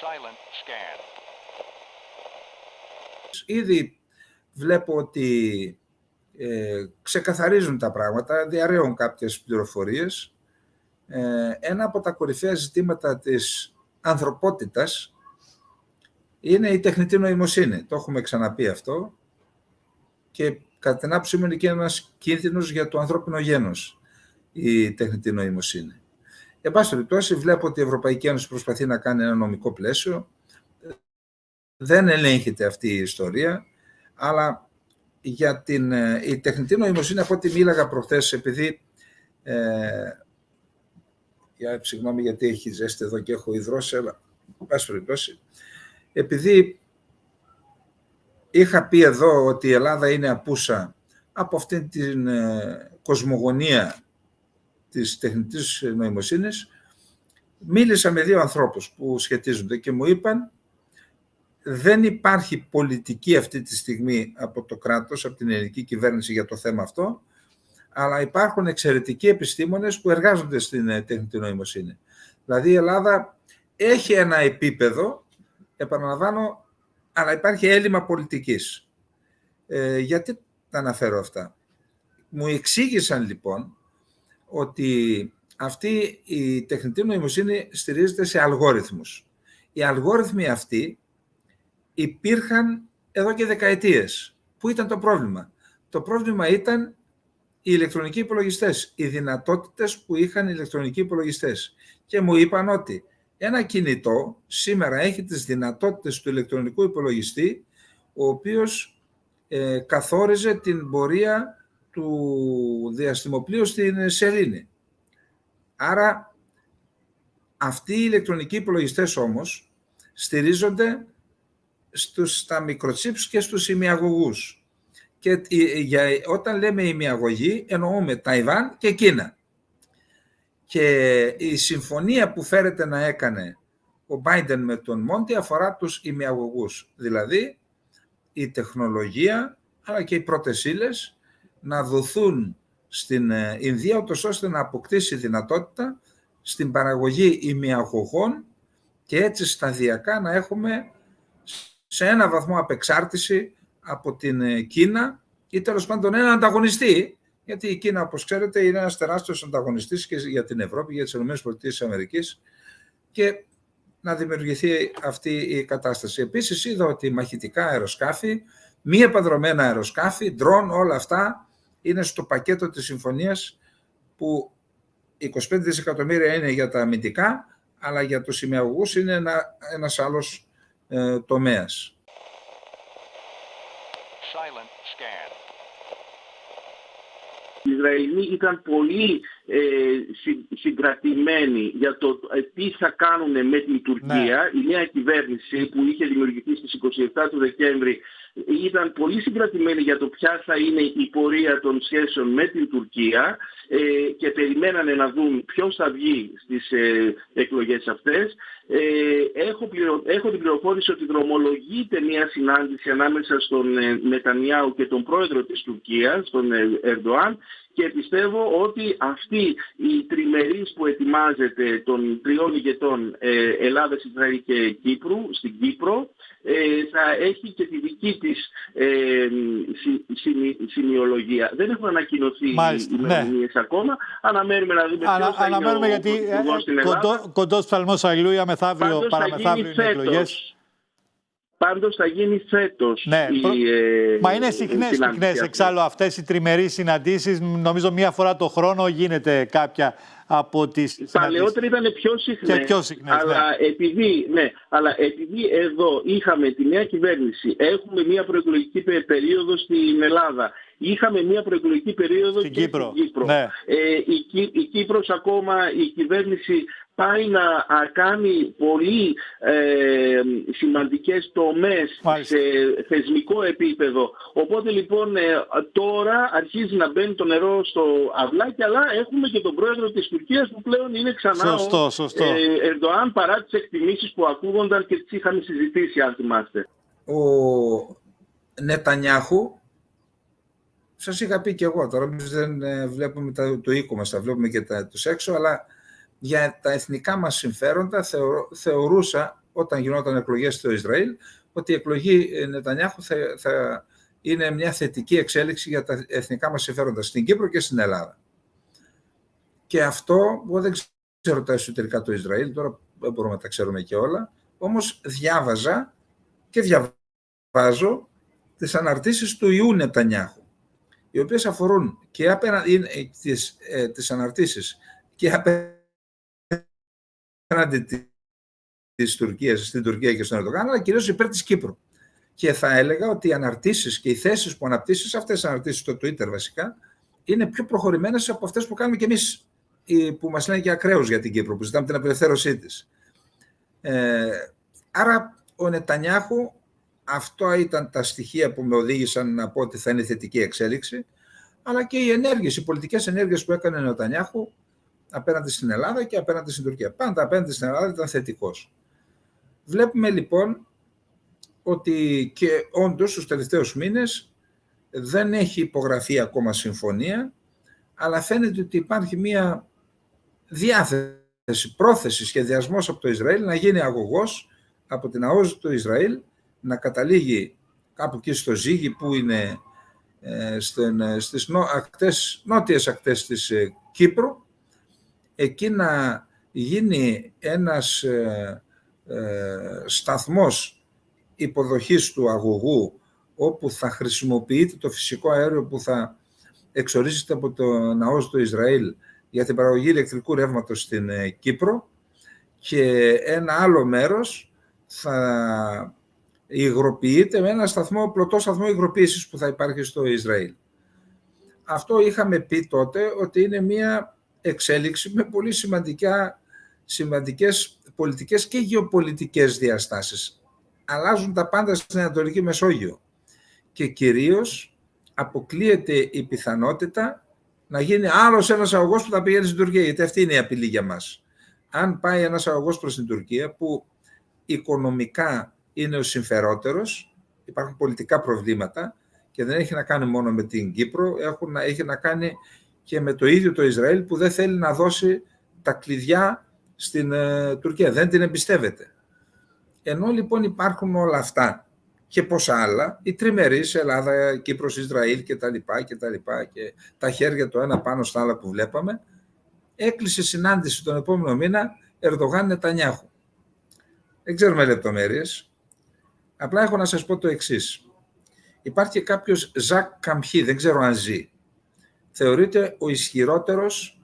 B: Silent scan.
A: Ήδη βλέπω ότι ξεκαθαρίζουν τα πράγματα, διαρρέουν κάποιες πληροφορίες. Ένα από τα κορυφαία ζητήματα της ανθρωπότητας είναι η τεχνητή νοημοσύνη. Το έχουμε ξαναπεί αυτό και κατά την άποψή μου είναι και ένας κίνδυνος για το ανθρώπινο γένος η τεχνητή νοημοσύνη. Εν πάση περιπτώσει, βλέπω ότι η Ευρωπαϊκή Ένωση προσπαθεί να κάνει ένα νομικό πλαίσιο. Δεν ελέγχεται αυτή η ιστορία, αλλά για η τεχνητή νοημοσύνη, από ό,τι μίλαγα προχθές, επειδή συγγνώμη γιατί έχει ζέστη εδώ και έχω υδρώσει, αλλά πάση περιπτώσει, επειδή είχα πει εδώ ότι η Ελλάδα είναι απούσα από αυτήν την κοσμογονία της τεχνητής νοημοσύνης, μίλησα με 2 ανθρώπους που σχετίζονται και μου είπαν δεν υπάρχει πολιτική αυτή τη στιγμή από το κράτος, από την ελληνική κυβέρνηση για το θέμα αυτό, αλλά υπάρχουν εξαιρετικοί επιστήμονες που εργάζονται στην τεχνητή νοημοσύνη. Δηλαδή η Ελλάδα έχει ένα επίπεδο, επαναλαμβάνω, αλλά υπάρχει έλλειμμα πολιτικής. Γιατί τα αναφέρω αυτά? Μου εξήγησαν λοιπόν ότι αυτή η τεχνητή νοημοσύνη στηρίζεται σε αλγόριθμους. Οι αλγόριθμοι αυτοί υπήρχαν εδώ και δεκαετίες. Πού ήταν το πρόβλημα? Το πρόβλημα ήταν οι ηλεκτρονικοί υπολογιστές, οι δυνατότητες που είχαν οι ηλεκτρονικοί υπολογιστές. Και μου είπαν ότι ένα κινητό σήμερα έχει τις δυνατότητες του ηλεκτρονικού υπολογιστή, ο οποίος καθόριζε την πορεία του διαστημοπλοίου στην σελήνη. Άρα αυτοί οι ηλεκτρονικοί υπολογιστές όμως στηρίζονται στα μικροτσίπς και στους ημιαγωγούς. Και όταν λέμε ημιαγωγή εννοούμε Ταϊβάν και Κίνα. Και η συμφωνία που φέρεται να έκανε ο Biden με τον Μόντι αφορά τους ημιαγωγούς. Δηλαδή η τεχνολογία αλλά και οι πρώτες ύλες να δοθούν στην Ινδία ώστε να αποκτήσει δυνατότητα στην παραγωγή ημιαγωγών και έτσι σταδιακά να έχουμε σε ένα βαθμό απεξάρτηση από την Κίνα ή τέλος πάντων έναν ανταγωνιστή, γιατί η Κίνα, όπως ξέρετε, είναι ένας τεράστιος ανταγωνιστής και για την Ευρώπη, για τις ΗΠΑ και να δημιουργηθεί αυτή η κατάσταση. Επίσης είδα ότι μαχητικά αεροσκάφη, μη επανδρομένα αεροσκάφη, ντρόν, όλα αυτά είναι στο πακέτο της συμφωνίας που 25 δισεκατομμύρια είναι για τα αμυντικά, αλλά για τους ημιαγωγούς είναι ένας άλλος τομέας.
B: Οι Ισραηλοί ήταν πολύ συγκρατημένοι για το τι θα κάνουν με την Τουρκία. Η νέα κυβέρνηση που είχε δημιουργηθεί στις 27 του Δεκέμβρη ήταν πολύ συγκρατημένοι για το ποια θα είναι η πορεία των σχέσεων με την Τουρκία και περιμένανε να δουν ποιος θα βγει στις εκλογές αυτές. Έχω την πληροφόρηση ότι δρομολογείται μια συνάντηση ανάμεσα στον Νετανιάου και τον πρόεδρο της Τουρκίας, τον Ερντοάν, και πιστεύω ότι αυτή η τριμερής που ετοιμάζεται των 3 ηγετών Ελλάδας, Ισραήλ και Κύπρου, στην Κύπρο, θα έχει και τη δική της σημειολογία. Δεν έχουν ανακοινωθεί οι ημερομηνίες ακόμα. Αναμένουμε να δούμε ποιος θα είναι ο υπουργός στην Ελλάδα.
C: Κοντός ψαλμός αλληλούια, μεθαύριο, παραμεθαύριο είναι εκλογές.
B: Πάντως θα γίνει φέτος.
C: Ναι, μα είναι συχνές εξάλλου αυτές οι τριμερείς συναντήσεις. Νομίζω μία φορά το χρόνο γίνεται κάποια από τις συναντήσεις.
B: Παλαιότερα ήταν πιο συχνές. Αλλά επειδή εδώ είχαμε τη νέα κυβέρνηση, έχουμε μία προεκλογική περίοδο στην Ελλάδα, είχαμε μία προεκλογική περίοδο στην Κύπρο. Ναι. Η Κύπρος ακόμα, η κυβέρνηση πάει να κάνει πολύ σημαντικές τομές σε θεσμικό επίπεδο. Οπότε λοιπόν τώρα αρχίζει να μπαίνει το νερό στο αυλάκι, αλλά έχουμε και τον πρόεδρο της Τουρκίας που πλέον είναι ξανά ο Ερντοάν, παρά τις εκτιμήσεις που ακούγονταν και τις είχαμε συζητήσει, αν θυμάστε.
A: Ο Νετανιάχου, σας είχα πει και εγώ, τώρα δεν βλέπουμε το οίκο μας, τα βλέπουμε και τους έξω, αλλά για τα εθνικά μας συμφέροντα θεωρούσα, όταν γινόταν εκλογές στο Ισραήλ, ότι η εκλογή Νετανιάχου θα είναι μια θετική εξέλιξη για τα εθνικά μας συμφέροντα στην Κύπρο και στην Ελλάδα. Και αυτό, εγώ δεν ξέρω τα εσωτερικά του Ισραήλ, τώρα δεν μπορούμε να τα ξέρουμε και όλα, όμως διάβαζα και διαβάζω τις αναρτήσεις του ιού Νετανιάχου, οι οποίες αφορούν και τις αναρτήσεις και απέναντι της Τουρκίας, στην Τουρκία και στον Ερντογάν, αλλά κυρίως υπέρ της Κύπρου. Και θα έλεγα ότι οι αναρτήσεις και οι θέσεις που αναπτύσσεις, αυτές τις αναρτήσεις στο Twitter βασικά, είναι πιο προχωρημένες από αυτές που κάνουμε κι εμείς, που μας λένε και ακραίους για την Κύπρο, που ζητάμε την απελευθέρωσή της. Άρα ο Νετανιάχου, αυτό ήταν τα στοιχεία που με οδήγησαν να πω ότι θα είναι θετική εξέλιξη, αλλά και οι ενέργειες, οι πολιτικές ενέργειες που έκανε ο Νετανιάχου απέναντι στην Ελλάδα και απέναντι στην Τουρκία. Πάντα απέναντι στην Ελλάδα ήταν θετικός. Βλέπουμε λοιπόν ότι και όντως στους τελευταίους μήνες δεν έχει υπογραφεί ακόμα συμφωνία, αλλά φαίνεται ότι υπάρχει μια διάθεση, πρόθεση, σχεδιασμός από το Ισραήλ να γίνει αγωγός από την ΑΟΣ του Ισραήλ, να καταλήγει κάπου εκεί στο Ζύγι, που είναι στις νότιες ακτές της Κύπρου, εκεί να γίνει ένας σταθμός υποδοχής του αγωγού, όπου θα χρησιμοποιείται το φυσικό αέριο που θα εξορίζεται από το ΑΟΣ του Ισραήλ για την παραγωγή ηλεκτρικού ρεύματος στην Κύπρο, και ένα άλλο μέρος θα υγροποιείται με ένα πλωτό σταθμό υγροποίησης που θα υπάρχει στο Ισραήλ. Αυτό είχαμε πει τότε ότι είναι μια εξέλιξη με πολύ σημαντικές πολιτικές και γεωπολιτικές διαστάσεις. Αλλάζουν τα πάντα στην Ανατολική Μεσόγειο και κυρίως αποκλείεται η πιθανότητα να γίνει άλλος ένας αγωγός που θα πηγαίνει στην Τουρκία, γιατί αυτή είναι η απειλή για μας. Αν πάει ένας αγωγός προς την Τουρκία, που οικονομικά είναι ο συμφερότερος, υπάρχουν πολιτικά προβλήματα και δεν έχει να κάνει μόνο με την Κύπρο, έχει να κάνει και με το ίδιο το Ισραήλ, που δεν θέλει να δώσει τα κλειδιά στην Τουρκία, δεν την εμπιστεύεται. Ενώ λοιπόν υπάρχουν όλα αυτά και πόσα άλλα, οι τριμερείς, Ελλάδα, Κύπρος, Ισραήλ και τα χέρια το ένα πάνω στα άλλα που βλέπαμε, έκλεισε συνάντηση τον επόμενο μήνα Ερντογάν Νετανιάχου. Δεν ξέρουμε λεπτομέρειες. Απλά έχω να σας πω το εξής. Υπάρχει κάποιος Ζακ Καμπχή, δεν ξέρω αν ζει. Θεωρείται ο ισχυρότερος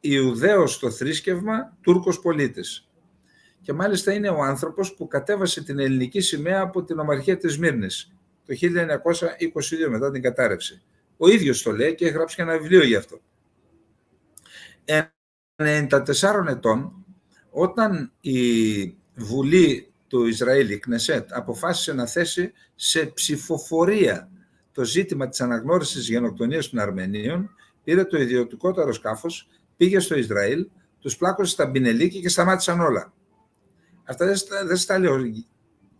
A: Ιουδαίος στο θρήσκευμα Τούρκος πολίτης. Και μάλιστα είναι ο άνθρωπος που κατέβασε την ελληνική σημαία από την Ομαρχία της Σμύρνης το 1922 μετά την κατάρρευση. Ο ίδιος το λέει και έχει γράψει και ένα βιβλίο γι' αυτό. 94 ετών, όταν η Βουλή του Ισραήλ, η Κνεσέτ, αποφάσισε να θέσει σε ψηφοφορία το ζήτημα της αναγνώρισης της γενοκτονίας των Αρμενίων, πήρε το ιδιωτικό του αεροσκάφος, πήγε στο Ισραήλ, τους πλάκωσε στα μπινελίκια και σταμάτησαν όλα. Αυτά δεν στα λέω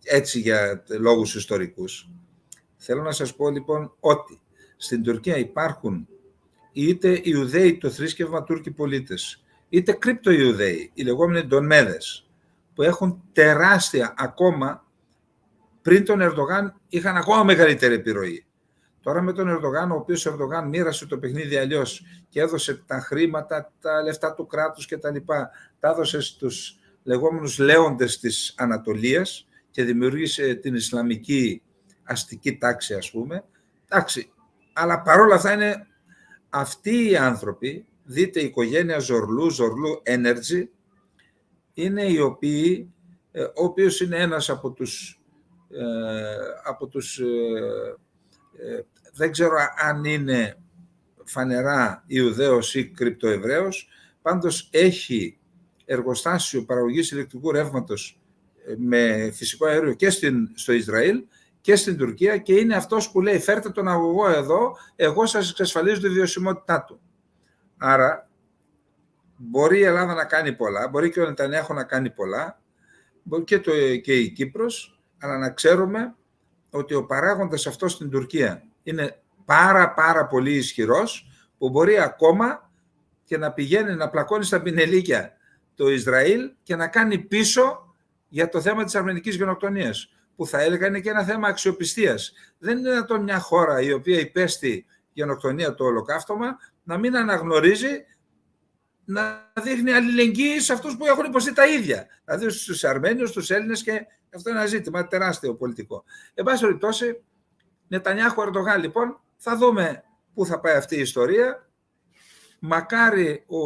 A: έτσι για λόγους ιστορικούς. Θέλω να σας πω λοιπόν ότι στην Τουρκία υπάρχουν είτε Ιουδαίοι το θρήσκευμα Τούρκοι πολίτες, είτε κρυπτο-Ιουδαίοι, οι λεγόμενοι ντονμέδες, που έχουν τεράστια, ακόμα πριν τον Ερντογάν είχαν ακόμα μεγαλύτερη επιρροή. Τώρα με τον Ερντογάν, ο οποίος Ερντογάν μοίρασε το παιχνίδι αλλιώς και έδωσε τα χρήματα, τα λεφτά του κράτους και τα λοιπά, τα έδωσε στους λεγόμενους λέοντες της Ανατολίας και δημιούργησε την Ισλαμική αστική τάξη, ας πούμε. Εντάξει, αλλά παρόλα αυτά είναι αυτοί οι άνθρωποι, δείτε η οικογένεια Ζορλού Energy, είναι οι οποίοι, ο οποίος είναι ένας από τους δεν ξέρω αν είναι φανερά Ιουδαίος ή κρυπτοεβραίος, πάντως έχει εργοστάσιο παραγωγής ηλεκτρικού ρεύματος με φυσικό αέριο και στο Ισραήλ και στην Τουρκία, και είναι αυτός που λέει φέρτε τον αγωγό εδώ, εγώ σας εξασφαλίζω τη βιωσιμότητά του. Άρα μπορεί η Ελλάδα να κάνει πολλά, μπορεί και ο Νετανιάχου να κάνει πολλά, μπορεί και η Κύπρος, αλλά να ξέρουμε ότι ο παράγοντας αυτός στην Τουρκία είναι πάρα πολύ ισχυρός, που μπορεί ακόμα και να πηγαίνει να πλακώνει στα πινελίκια το Ισραήλ και να κάνει πίσω για το θέμα της αρμενικής γενοκτονίας, που θα έλεγα είναι και ένα θέμα αξιοπιστίας. Δεν είναι δυνατόν μια χώρα η οποία υπέστη γενοκτονία, το ολοκαύτωμα, να μην αναγνωρίζει, να δείχνει αλληλεγγύη σε αυτούς που έχουν υποστεί τα ίδια. Δηλαδή στους Αρμένιους, στους Έλληνες, και αυτό είναι ένα ζήτημα τεράστιο πολιτικό. Εν πάση περιπτώσει, Νετανιάχου Ερντογάν, λοιπόν, θα δούμε πού θα πάει αυτή η ιστορία. Μακάρι ο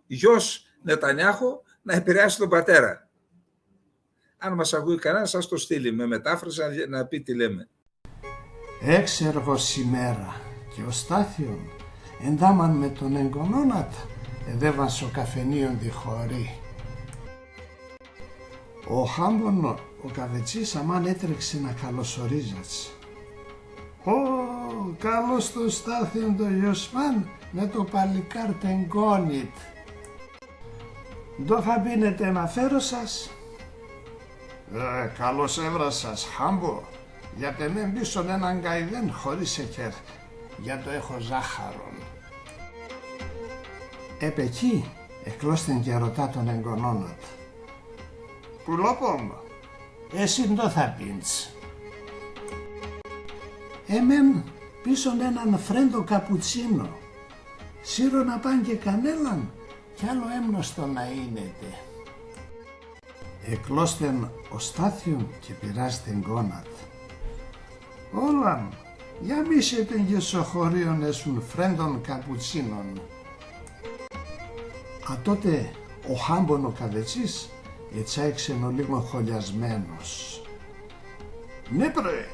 A: γιος Νετανιάχου να επηρεάσει τον πατέρα. Αν μας ακούει κανένας, σας το στείλει με μετάφραση να πει τι λέμε.
D: Έξεργο σήμερα και ο Στάθιον εντάμαν με τον εγγονόνατα εδέβαν στο καφενείον τη χωρή. Ο Χάμπον ο Καβετσής αμάν έτρεξε να καλωσορίζατς. Καλώς το Στάθιον το Ιωσμάν με το παλικάρ τεγκόνιτ. Ντο θα πίνετε να φέρω σας. Καλώς έβρασας Χάμπο, γιατί με μπίσον έναν καηδέν χωρίς εκέρ, για το έχω ζάχαρον. Επεκεί εκλώστην και ρωτά τον εγγονόνατ. Πουλόπομ, εσύ ντο θα πίνεις. Εμεν πίσον έναν φρέντο καπουτσίνο, σύρω να πάνε και κανέλαν, κι άλλο έμνοστο ναείνετε. Εκλώστεν ο Στάθιον και πειράστην γόνατ. Όλαν, για μίσετεν και σοχωρίον έσουν φρέντον καπουτσίνων. Α τότε ο Χάμπον ο Καβετσής ετσάιξεν ο λίγο χολιασμένος. Ναι πρε,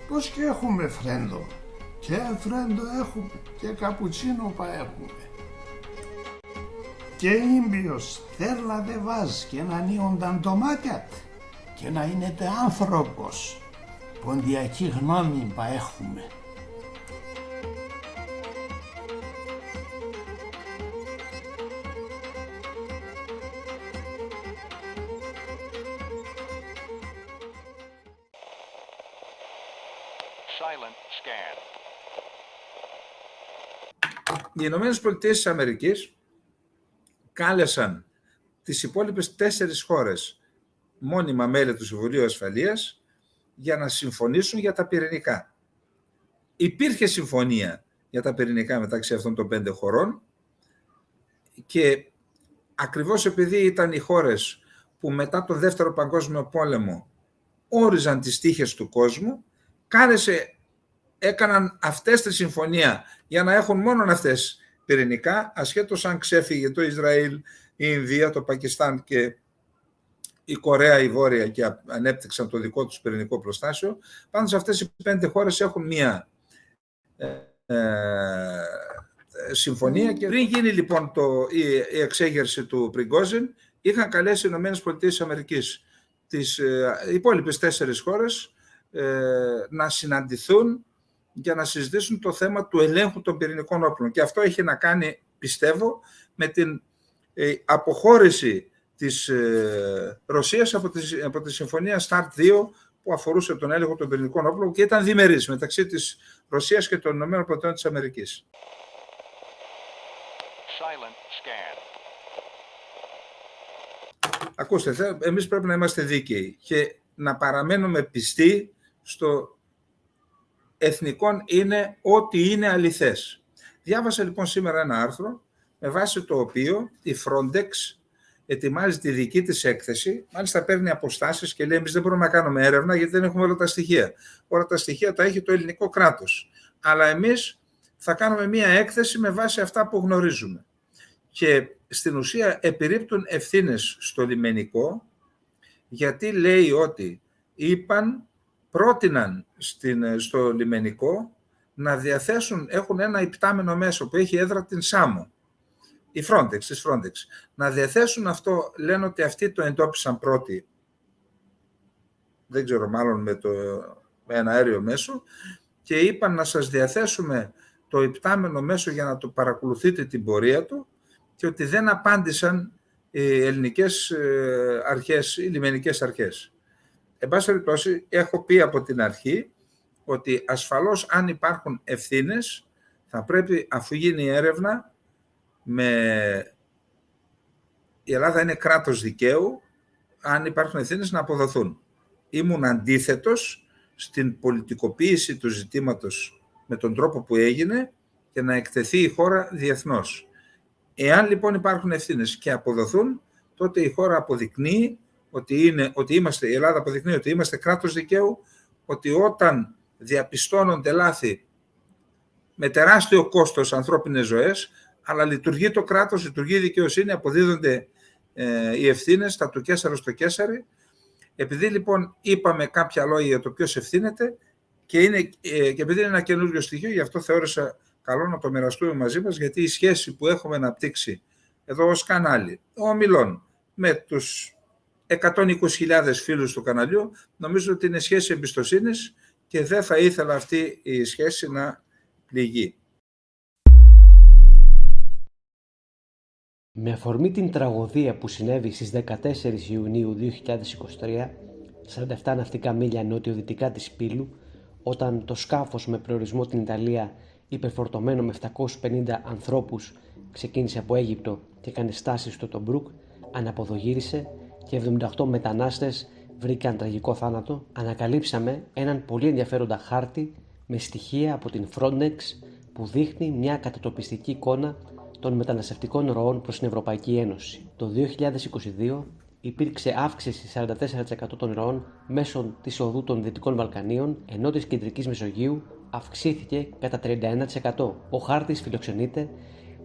D: πως και έχουμε φρέντο, και φρέντο έχουμε και καπουτσίνο πα έχουμε. Και ίμπιος θέλα δε βάζ και να νίονταν ντομάτιατ και ναείνετε άνθρωπος, ποντιακή γνώμη πα έχουμε.
A: Οι Ηνωμένες Πολιτείες της Αμερικής κάλεσαν τις υπόλοιπες 4 χώρες μόνιμα μέλη του Συμβουλίου Ασφαλείας για να συμφωνήσουν για τα πυρηνικά. Υπήρχε συμφωνία για τα πυρηνικά μεταξύ αυτών των 5 χωρών και ακριβώς επειδή ήταν οι χώρες που μετά τον Δεύτερο Παγκόσμιο Πόλεμο όριζαν τις τύχες του κόσμου, έκαναν αυτές τη συμφωνία για να έχουν μόνο αυτές πυρηνικά, ασχέτως αν ξέφυγε το Ισραήλ, η Ινδία, το Πακιστάν και η Κορέα η Βόρεια και ανέπτυξαν το δικό τους πυρηνικό προστάσιο. Πάντως αυτές οι 5 χώρες έχουν μία συμφωνία και πριν γίνει λοιπόν η εξέγερση του Πριγκόζιν, είχαν καλέσει οι Ηνωμένες Πολιτείες της Αμερικής τις υπόλοιπες 4 χώρες να συναντηθούν για να συζητήσουν το θέμα του ελέγχου των πυρηνικών όπλων. Και αυτό έχει να κάνει, πιστεύω, με την αποχώρηση της Ρωσίας από τη Συμφωνία START 2 που αφορούσε τον έλεγχο των πυρηνικών όπλων και ήταν διμερής μεταξύ της Ρωσίας και των Ηνωμένων Πολιτειών της Αμερικής. Ακούστε, εμείς πρέπει να είμαστε δίκαιοι και να παραμένουμε πιστοί στο εθνικών είναι ό,τι είναι αληθές. Διάβασα λοιπόν σήμερα ένα άρθρο με βάση το οποίο η Frontex ετοιμάζει τη δική της έκθεση, μάλιστα παίρνει αποστάσεις και λέει εμείς δεν μπορούμε να κάνουμε έρευνα γιατί δεν έχουμε όλα τα στοιχεία. Όλα τα στοιχεία τα έχει το ελληνικό κράτος. Αλλά εμείς θα κάνουμε μία έκθεση με βάση αυτά που γνωρίζουμε. Και στην ουσία επιρρύπτουν ευθύνες στο λιμενικό γιατί λέει ότι πρότειναν στο λιμενικό να διαθέσουν, έχουν ένα υπτάμενο μέσο που έχει έδρα την Σάμο, η Frontex, της Frontex. Να διαθέσουν αυτό, λένε ότι αυτοί το εντόπισαν πρώτοι, δεν ξέρω, μάλλον με ένα αέριο μέσο, και είπαν να σας διαθέσουμε το υπτάμενο μέσο για να το παρακολουθείτε την πορεία του και ότι δεν απάντησαν οι ελληνικές αρχές, οι λιμενικές αρχές. Εν πάση περιπτώσει, έχω πει από την αρχή ότι ασφαλώς αν υπάρχουν ευθύνες θα πρέπει, αφού γίνει η έρευνα, η Ελλάδα είναι κράτος δικαίου, αν υπάρχουν ευθύνες, να αποδοθούν. Ήμουν αντίθετος στην πολιτικοποίηση του ζητήματος με τον τρόπο που έγινε και να εκτεθεί η χώρα διεθνώς. Εάν λοιπόν υπάρχουν ευθύνες και αποδοθούν, τότε η χώρα αποδεικνύει η Ελλάδα αποδεικνύει ότι είμαστε κράτος δικαίου, ότι όταν διαπιστώνονται λάθη με τεράστιο κόστος ανθρώπινες ζωές, αλλά λειτουργεί το κράτος, λειτουργεί η δικαιοσύνη, αποδίδονται οι ευθύνες, τα του Καίσαρου στο Καίσαρι. Επειδή λοιπόν είπαμε κάποια λόγια για το ποιος ευθύνεται και επειδή είναι ένα καινούριο στοιχείο, γι' αυτό θεώρησα καλό να το μοιραστούμε μαζί μας, γιατί η σχέση που έχουμε αναπτύξει εδώ ως κανάλι ομιλών με τους 120.000 φίλους του καναλιού, νομίζω ότι είναι σχέση εμπιστοσύνης και δεν θα ήθελα αυτή η σχέση να πληγεί.
E: Με αφορμή την τραγωδία που συνέβη στις 14 Ιουνίου 2023, 47 ναυτικά μίλια νότιο-δυτικά της Πύλου, όταν το σκάφος με προορισμό την Ιταλία, υπερφορτωμένο με 750 ανθρώπους, ξεκίνησε από Αίγυπτο και έκανε στάση στο Τομπρούκ, αναποδογύρισε και 78 μετανάστες βρήκαν τραγικό θάνατο, ανακαλύψαμε έναν πολύ ενδιαφέροντα χάρτη με στοιχεία από την Frontex που δείχνει μια κατατοπιστική εικόνα των μεταναστευτικών ροών προς την Ευρωπαϊκή Ένωση. Το 2022 υπήρξε αύξηση 44% των ροών μέσω της οδού των Δυτικών Βαλκανίων, ενώ της Κεντρικής Μεσογείου αυξήθηκε κατά 31%. Ο χάρτης φιλοξενείται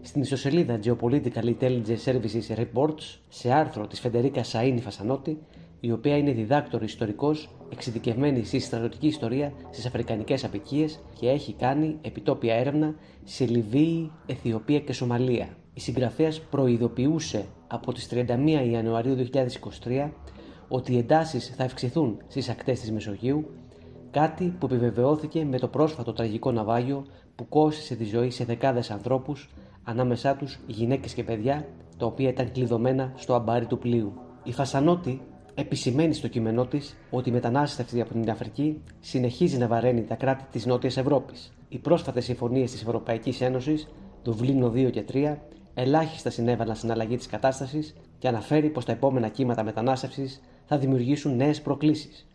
E: στην ιστοσελίδα Geopolitical Intelligence Services Reports σε άρθρο της Φεντερίκα Σαΐνι Φασανότη, η οποία είναι διδάκτορ ιστορικός εξειδικευμένη στη στρατιωτική ιστορία στις αφρικανικές αποικίες και έχει κάνει επιτόπια έρευνα σε Λιβύη, Αιθιοπία και Σομαλία. Η συγγραφέας προειδοποιούσε από τις 31 Ιανουαρίου 2023 ότι οι εντάσεις θα αυξηθούν στις ακτές της Μεσογείου, κάτι που επιβεβαιώθηκε με το πρόσφατο τραγικό ναυάγιο που κόστισε τη ζωή σε δεκάδες ανθρώπους, ανάμεσά τους γυναίκες και παιδιά, τα οποία ήταν κλειδωμένα στο αμπάρι του πλοίου. Η Φασανότη επισημαίνει στο κείμενό της ότι η μετανάστευση από την Αφρική συνεχίζει να βαραίνει τα κράτη της Νότιας Ευρώπης. Οι πρόσφατες συμφωνίες της Ευρωπαϊκής Ένωσης, Δουβλίνο 2 και 3, ελάχιστα συνέβαλαν στην αλλαγή της κατάστασης και αναφέρει πως τα επόμενα κύματα μετανάστευσης θα δημιουργήσουν νέες προκλήσεις.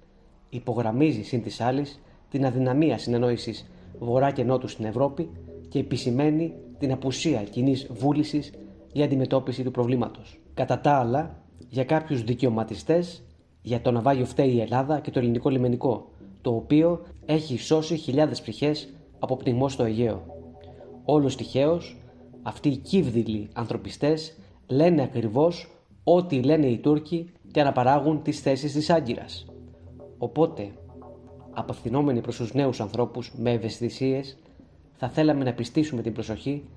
E: Υπογραμμίζει συν της άλλης την αδυναμία συνεννόησης Βορρά και Νότου στην Ευρώπη και επισημαίνει την απουσία κοινής βούλησης για αντιμετώπιση του προβλήματος. Κατά τα άλλα, για κάποιους δικαιωματιστές, για το ναυάγιο φταίει η Ελλάδα και το ελληνικό λιμενικό, το οποίο έχει σώσει χιλιάδες ψυχές από πνιγμό στο Αιγαίο. Όλος τυχαίως, αυτοί οι κύβδηλοι ανθρωπιστές λένε ακριβώς ό,τι λένε οι Τούρκοι και αναπαράγουν τις θέσεις της Άγκυρας. Οπότε, απευθυνόμενοι προς τους νέους ανθρώπους με ευαισθησίες, θα θέλαμε να πιστήσουμε την προσοχή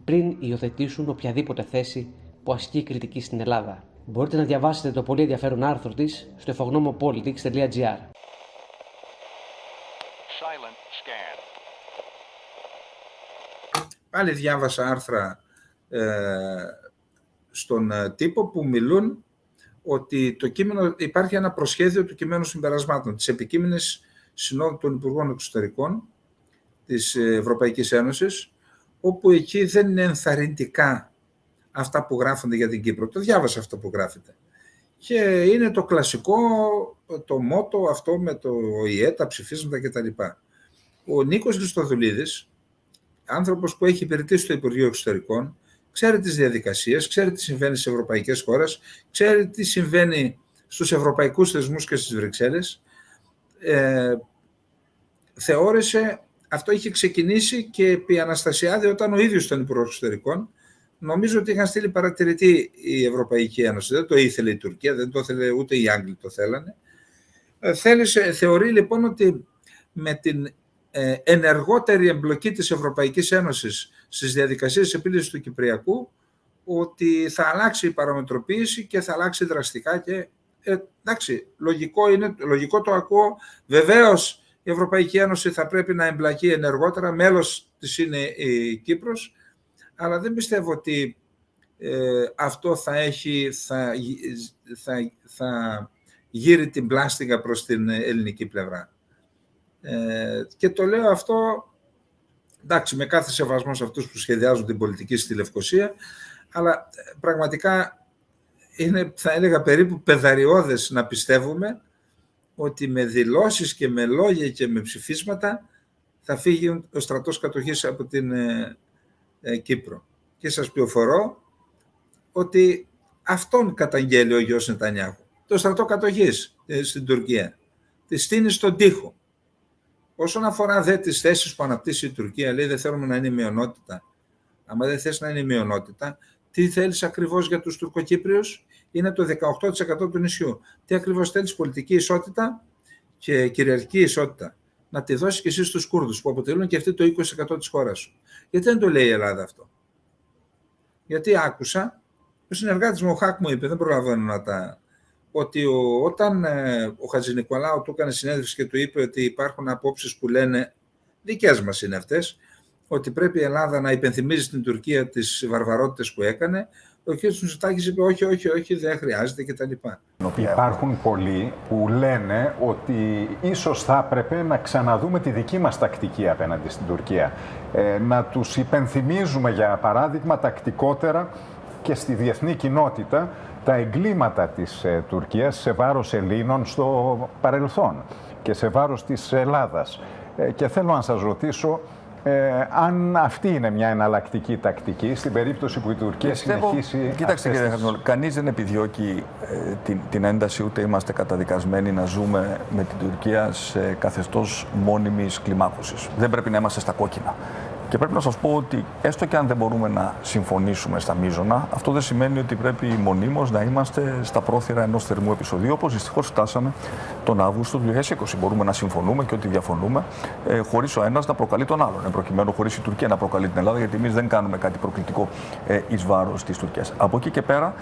E: πριν υιοθετήσουν οποιαδήποτε θέση που ασκεί κριτική στην Ελλάδα. Μπορείτε να διαβάσετε το πολύ ενδιαφέρον άρθρο της στο εφογνώμοpolitics.gr.
A: Πάλι διάβασα άρθρα στον τύπο που μιλούν ότι το κείμενο, υπάρχει ένα προσχέδιο του κειμένου συμπερασμάτων της επικείμενης Συνόδου των Υπουργών Εξωτερικών της Ευρωπαϊκής Ένωσης, όπου εκεί δεν είναι ενθαρρυντικά αυτά που γράφονται για την Κύπρο. Το διάβασα αυτό που γράφεται. Και είναι το κλασικό, το μότο αυτό με το ΟΗΕ, τα ψηφίσματα κτλ. Ο Νίκος Χριστοδουλίδης, άνθρωπος που έχει υπηρετήσει στο Υπουργείο Εξωτερικών, ξέρει τις διαδικασίες, ξέρει τι συμβαίνει στις ευρωπαϊκές χώρες, ξέρει τι συμβαίνει στους ευρωπαϊκούς θεσμούς και στις Βρυξέλλες. Θεώρησε, αυτό είχε ξεκινήσει και επί Αναστασιάδη όταν ο ίδιος ήταν Υπουργός Εξωτερικών. Νομίζω ότι είχαν στείλει παρατηρητή η Ευρωπαϊκή Ένωση. Δεν το ήθελε η Τουρκία, δεν το ήθελε ούτε οι Άγγλοι το θέλανε. Θεωρεί λοιπόν ότι με την ενεργότερη εμπλοκή της Ευρωπαϊκής Ένωσης στις διαδικασίες επίλυσης του Κυπριακού, ότι θα αλλάξει η παραμετροποίηση και θα αλλάξει δραστικά και εντάξει, λογικό το ακούω. Βεβαίως η Ευρωπαϊκή Ένωση θα πρέπει να εμπλακεί ενεργότερα, μέλος της είναι η Κύπρος, αλλά δεν πιστεύω ότι αυτό θα γύρει την πλάστιγκα προς την ελληνική πλευρά. Και το λέω αυτό, εντάξει, με κάθε σεβασμό σε αυτούς που σχεδιάζουν την πολιτική στη Λευκοσία, αλλά πραγματικά είναι, θα έλεγα, περίπου παιδαριώδες να πιστεύουμε ότι με δηλώσεις και με λόγια και με ψηφίσματα θα φύγει ο στρατός κατοχής από την Κύπρο. Και σας πληροφορώ ότι αυτόν καταγγέλει ο γιος Νετανιάχου. Το στρατό κατοχής στην Τουρκία. Τη στείνει στον τοίχο. Όσον αφορά δε τις θέσεις που αναπτύσσει η Τουρκία, λέει δεν θέλουμε να είναι μειονότητα. άμα δεν θες να είναι μειονότητα, τι θέλεις ακριβώς για τους Τουρκοκύπριους? Είναι το 18% του νησιού. Τι ακριβώς θέλεις? Πολιτική ισότητα και κυριαρχική ισότητα. Να τη δώσεις και εσύ στους Κούρδους, που αποτελούν και αυτοί το 20% της χώρας σου. Γιατί δεν το λέει η Ελλάδα αυτό? Γιατί άκουσα, ο συνεργάτης μου, ο Χάκ, μου είπε, δεν προλαβαίνω να τα... ότι όταν ο Χατζηνικολάου του έκανε συνέντευξη και του είπε ότι υπάρχουν απόψεις που λένε, δικές μας είναι αυτές, ότι πρέπει η Ελλάδα να υπενθυμίζει στην Τουρκία τις βαρβαρότητες που έκανε, ο κ. Μητσοτάκης είπε όχι, δεν χρειάζεται κτλ.
F: Υπάρχουν πολλοί που λένε ότι ίσως θα έπρεπε να ξαναδούμε τη δική μας τακτική απέναντι στην Τουρκία. Να τους υπενθυμίζουμε, για παράδειγμα, τακτικότερα και στη διεθνή κοινότητα τα εγκλήματα της Τουρκίας σε βάρος Ελλήνων στο παρελθόν και σε βάρος της Ελλάδας. Και θέλω να σας ρωτήσω αν αυτή είναι μια εναλλακτική τακτική στην περίπτωση που η Τουρκία συνεχίσει.
G: Κοιτάξτε, κύριε Χαρνιόλ, κανείς δεν επιδιώκει την ένταση, ούτε είμαστε καταδικασμένοι να ζούμε με την Τουρκία σε καθεστώς μόνιμης κλιμάκωσης. Δεν πρέπει να είμαστε στα κόκκινα. Και πρέπει να σας πω ότι έστω και αν δεν μπορούμε να συμφωνήσουμε στα μείζωνα, αυτό δεν σημαίνει ότι πρέπει μονίμως να είμαστε στα πρόθυρα ενός θερμού επεισοδίου, όπως δυστυχώς φτάσαμε τον Αύγουστο του 2020. Μπορούμε να συμφωνούμε και ότι διαφωνούμε, χωρίς ο ένας να προκαλεί τον άλλον. Προκειμένου χωρίς η Τουρκία να προκαλεί την Ελλάδα, γιατί εμείς δεν κάνουμε κάτι προκλητικό εις βάρος της Τουρκίας. Από εκεί και πέρα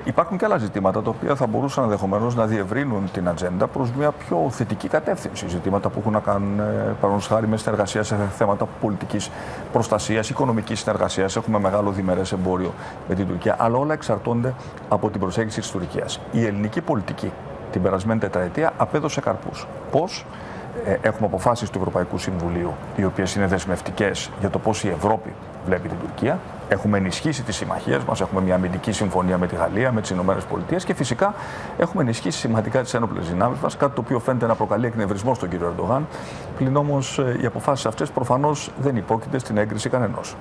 G: υπάρχουν και άλλα ζητήματα τα οποία θα μπορούσαν ενδεχομένως να διευρύνουν την ατζέντα προς μια πιο θετική κατεύθυνση. Ζητήματα που έχουν να κάνουν, παραδείγματος χάρη, με συνεργασία σε θέματα πολιτικής προστασίας, οικονομικής συνεργασίας. Έχουμε μεγάλο διμερές εμπόριο με την Τουρκία, αλλά όλα εξαρτώνται από την προσέγγιση της Τουρκίας. Η ελληνική πολιτική την περασμένη τετραετία απέδωσε καρπούς. Πώς? Έχουμε αποφάσεις του Ευρωπαϊκού Συμβουλίου, οι οποίες είναι δεσμευτικές για το πώς η Ευρώπη βλέπει την Τουρκία. Έχουμε ενισχύσει τις συμμαχίες μας, έχουμε μια αμυντική συμφωνία με τη Γαλλία, με τις ΗΠΑ και φυσικά έχουμε ενισχύσει σημαντικά τις ένοπλες δυνάμεις μας, κάτι το οποίο φαίνεται να προκαλεί εκνευρισμό στον κύριο Ερντογάν. Πλην όμως οι αποφάσεις αυτές προφανώς δεν υπόκειται στην έγκριση κανενός.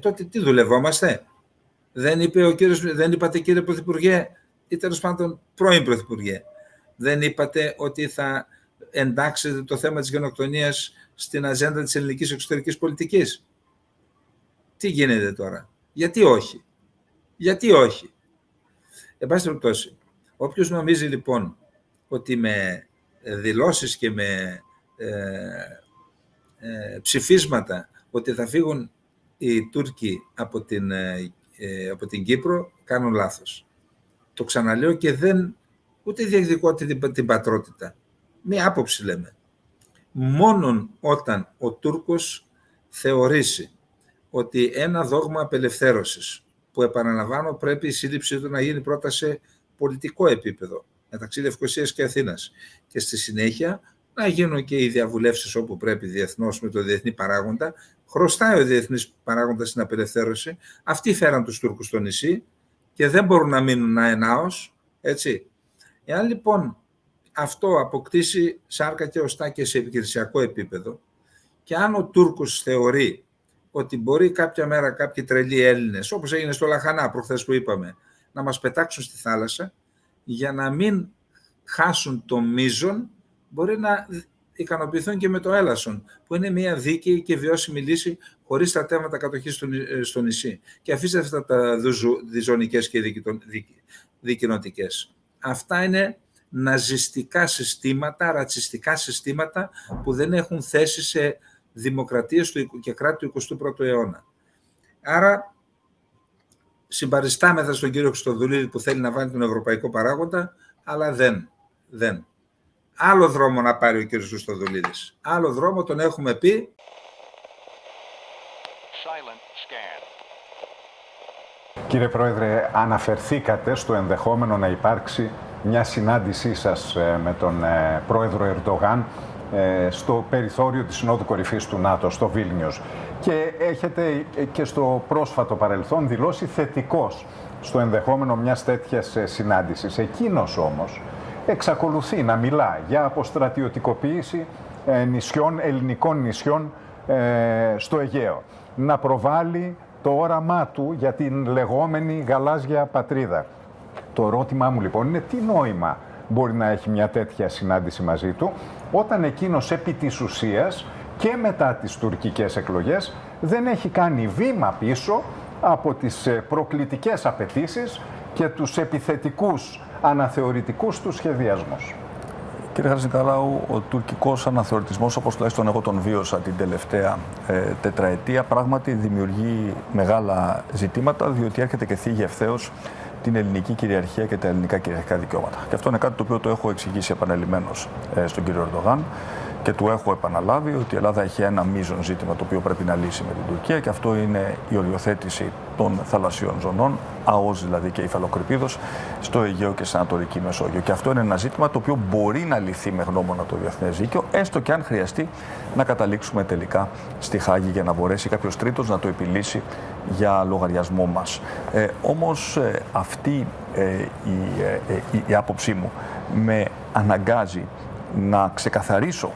A: Τότε τι δουλευόμαστε? Δεν είπατε, κύριε Πρωθυπουργέ, ή τέλος πάντων πρώην Πρωθυπουργέ, δεν είπατε ότι θα εντάξετε το θέμα της γενοκτονίας στην ατζέντα της ελληνικής εξωτερικής πολιτικής? Τι γίνεται τώρα? Γιατί όχι? Γιατί όχι? Εν πάση περιπτώσει, όποιος νομίζει λοιπόν ότι με δηλώσεις και με ψηφίσματα ότι θα φύγουν οι Τούρκοι από την Κύπρο, κάνουν λάθος. Το ξαναλέω και δεν ούτε διεκδικώ την πατρότητα. Μία άποψη λέμε. Μόνον όταν ο Τούρκος θεωρήσει ότι ένα δόγμα απελευθέρωσης, που επαναλαμβάνω πρέπει η σύλληψή του να γίνει πρώτα σε πολιτικό επίπεδο, μεταξύ Λευκωσίας και Αθήνας, και στη συνέχεια να γίνουν και οι διαβουλεύσεις όπου πρέπει διεθνώς με το διεθνή παράγοντα. Χρωστάει ο διεθνής παράγοντας την απελευθέρωση. Αυτοί φέραν τους Τούρκους στο νησί και δεν μπορούν να μείνουν αενάως, έτσι. Εάν λοιπόν αυτό αποκτήσει σάρκα και οστά και σε επιχειρησιακό επίπεδο, και αν ο Τούρκος θεωρεί ότι μπορεί κάποια μέρα κάποιοι τρελοί Έλληνες, όπως έγινε στο Λαχανά προχθές που είπαμε, να μας πετάξουν στη θάλασσα, για να μην χάσουν το μείζον, μπορεί να ικανοποιηθούν και με το έλασον, που είναι μια δίκαιη και βιώσιμη λύση χωρίς στρατεύματα κατοχής στο νησί. Και αφήστε αυτά τα διζωνικές και δικοινοτικές. Αυτά είναι ναζιστικά συστήματα, ρατσιστικά συστήματα που δεν έχουν θέση σε δημοκρατίες και κράτη του 21ου αιώνα. Άρα συμπαριστάμεθα στον κύριο Χριστοδουλίδη που θέλει να βάλει τον ευρωπαϊκό παράγοντα, αλλά δεν. Άλλο δρόμο να πάρει ο κύριος Χριστοδουλίδης. Άλλο δρόμο, τον έχουμε πει.
F: Κύριε Πρόεδρε, αναφερθήκατε στο ενδεχόμενο να υπάρξει μια συνάντησή σας με τον πρόεδρο Ερντογάν στο περιθώριο της Συνόδου Κορυφής του ΝΑΤΟ, στο Βίλνιος. Και έχετε και στο πρόσφατο παρελθόν δηλώσει θετικός στο ενδεχόμενο μιας τέτοιας συνάντησης. Εκείνος όμως εξακολουθεί να μιλά για αποστρατιωτικοποίηση νησιών, ελληνικών νησιών στο Αιγαίο. Να προβάλλει το όραμά του για την λεγόμενη γαλάζια πατρίδα. Το ερώτημά μου λοιπόν είναι τι νόημα μπορεί να έχει μια τέτοια συνάντηση μαζί του, όταν εκείνος επί της ουσίας και μετά τις τουρκικές εκλογές δεν έχει κάνει βήμα πίσω από τις προκλητικές απαιτήσεις και τους επιθετικούς αναθεωρητικούς του σχεδιασμούς.
G: Κύριε Χατζηνικολάου, ο τουρκικός αναθεωρητισμός, όπως τουλάχιστον εγώ τον βίωσα την τελευταία τετραετία, πράγματι δημιουργεί μεγάλα ζητήματα, διότι έρχεται και θίγει ευθέως την ελληνική κυριαρχία και τα ελληνικά κυριαρχικά δικαιώματα. Και αυτό είναι κάτι το οποίο το έχω εξηγήσει επανελειμμένως στον κύριο Ερντογάν και του έχω επαναλάβει ότι η Ελλάδα έχει ένα μείζον ζήτημα το οποίο πρέπει να λύσει με την Τουρκία, και αυτό είναι η οριοθέτηση των θαλασσιών ζωνών, ΑΟΣ δηλαδή και υφαλοκρηπίδος, στο Αιγαίο και στην Ανατολική Μεσόγειο. Και αυτό είναι ένα ζήτημα το οποίο μπορεί να λυθεί με γνώμονα το διεθνές δίκαιο, έστω και αν χρειαστεί να καταλήξουμε τελικά στη Χάγη για να μπορέσει κάποιος τρίτος να το επιλύσει για λογαριασμό μας. Όμως αυτή η άποψή μου με αναγκάζει να ξεκαθαρίσω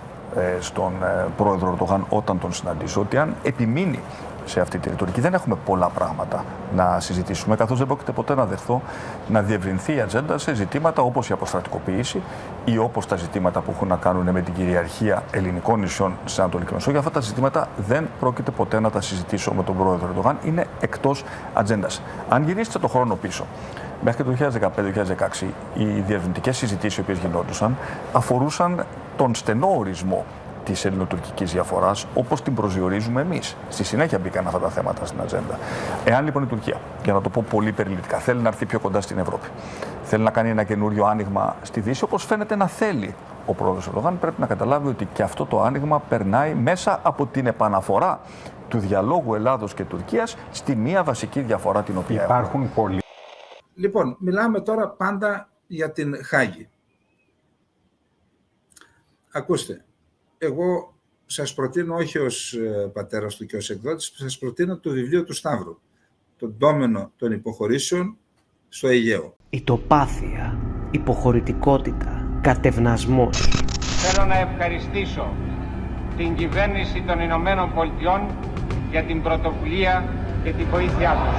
G: στον πρόεδρο Ερντογάν όταν τον συναντήσω ότι αν επιμείνει σε αυτή τη ρητορική δεν έχουμε πολλά πράγματα να συζητήσουμε, καθώς δεν πρόκειται ποτέ να δεχθώ να διευρυνθεί η ατζέντα σε ζητήματα όπως η αποστρατικοποίηση ή όπως τα ζητήματα που έχουν να κάνουν με την κυριαρχία ελληνικών νησιών στην Ανατολική Μεσόγειο. Αυτά τα ζητήματα δεν πρόκειται ποτέ να τα συζητήσω με τον πρόεδρο Ερντογάν, είναι εκτός ατζέντας. Αν γυρίσετε το χρόνο πίσω, μέχρι το 2015-2016, οι διευρυντικές συζητήσεις οι οποίες γινόντουσαν αφορούσαν τον στενό ορισμό της ελληνοτουρκικής διαφοράς, όπως την προσδιορίζουμε εμείς. Στη συνέχεια μπήκαν αυτά τα θέματα στην ατζέντα. Εάν λοιπόν η Τουρκία, για να το πω πολύ περιληπτικά, θέλει να έρθει πιο κοντά στην Ευρώπη, θέλει να κάνει ένα καινούριο άνοιγμα στη Δύση, όπως φαίνεται να θέλει ο πρόεδρος Ερντογάν, πρέπει να καταλάβει ότι και αυτό το άνοιγμα περνάει μέσα από την επαναφορά του διαλόγου Ελλάδος και Τουρκίας στη μία βασική διαφορά την οποία
F: υπάρχουν πολλοί.
A: Λοιπόν, μιλάμε τώρα πάντα για την Χάγη. Ακούστε, εγώ σας προτείνω όχι ως πατέρας του και ως εκδότης, σας προτείνω το βιβλίο του Σταύρου, το ντόμινο των υποχωρήσεων στο Αιγαίο.
E: Ητοπάθεια, υποχωρητικότητα, κατευνασμός.
H: Θέλω να ευχαριστήσω την κυβέρνηση των Ηνωμένων Πολιτειών για την πρωτοβουλία και την βοήθειά τους.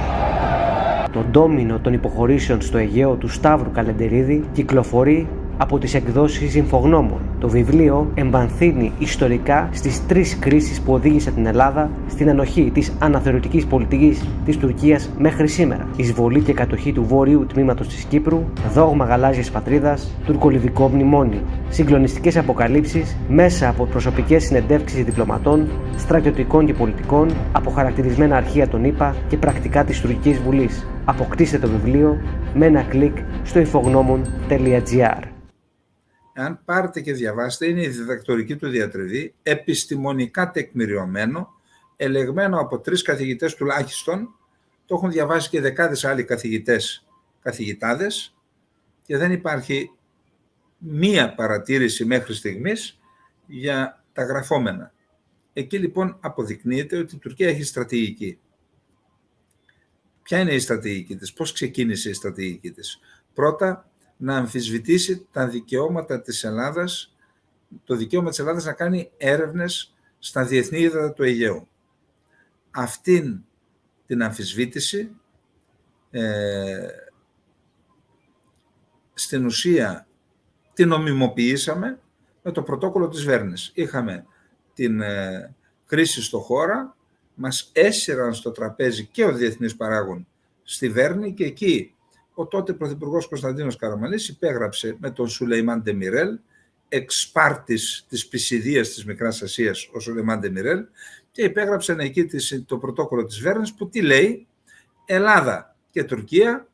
E: Το ντόμινο των υποχωρήσεων στο Αιγαίο του Σταύρου Καλεντερίδη κυκλοφορεί από τις εκδόσεις Ινφογνώμων. Το βιβλίο εμβαθύνει ιστορικά στις τρεις κρίσεις που οδήγησαν την Ελλάδα στην ανοχή της αναθεωρητικής πολιτικής της Τουρκίας μέχρι σήμερα. Εισβολή και κατοχή του βόρειου τμήματος της Κύπρου, δόγμα γαλάζιας πατρίδας, τουρκολιβικό μνημόνιο. Συγκλονιστικές αποκαλύψεις μέσα από προσωπικές συνεντεύξεις διπλωματών, στρατιωτικών και πολιτικών, αποχαρακτηρισμένα αρχεία των ΗΠΑ και πρακτικά της Τουρκικής Βουλής. Αποκτήστε το βιβλίο με ένα κλικ στο infognomon.gr.
A: Αν πάρετε και διαβάσετε, είναι η διδακτορική του διατριβή, επιστημονικά τεκμηριωμένο, ελεγμένο από 3 καθηγητές τουλάχιστον, το έχουν διαβάσει και δεκάδες άλλοι καθηγητάδες και δεν υπάρχει μία παρατήρηση μέχρι στιγμής για τα γραφόμενα. Εκεί λοιπόν αποδεικνύεται ότι η Τουρκία έχει στρατηγική. Ποια είναι η στρατηγική της, πώς ξεκίνησε η στρατηγική της? Πρώτα, να αμφισβητήσει τα δικαιώματα της Ελλάδας, το δικαίωμα της Ελλάδας να κάνει έρευνες στα διεθνή ύδατα του Αιγαίου. Αυτήν την αμφισβήτηση στην ουσία την νομιμοποιήσαμε με το πρωτόκολλο της Βέρνης. Είχαμε την κρίση στο χώρα, μας έσυραν στο τραπέζι και ο διεθνής παράγων στη Βέρνη και εκεί ο τότε Πρωθυπουργός Κωνσταντίνος Καραμανλής υπέγραψε με τον Σουλεϊμάν Ντεμιρέλ, εξπάρτης της Πισιδίας της Μικράς Ασίας ο Σουλεϊμάν Ντεμιρέλ, και υπέγραψαν εκεί το πρωτόκολλο της Βέρνης που τι λέει? Ελλάδα και Τουρκία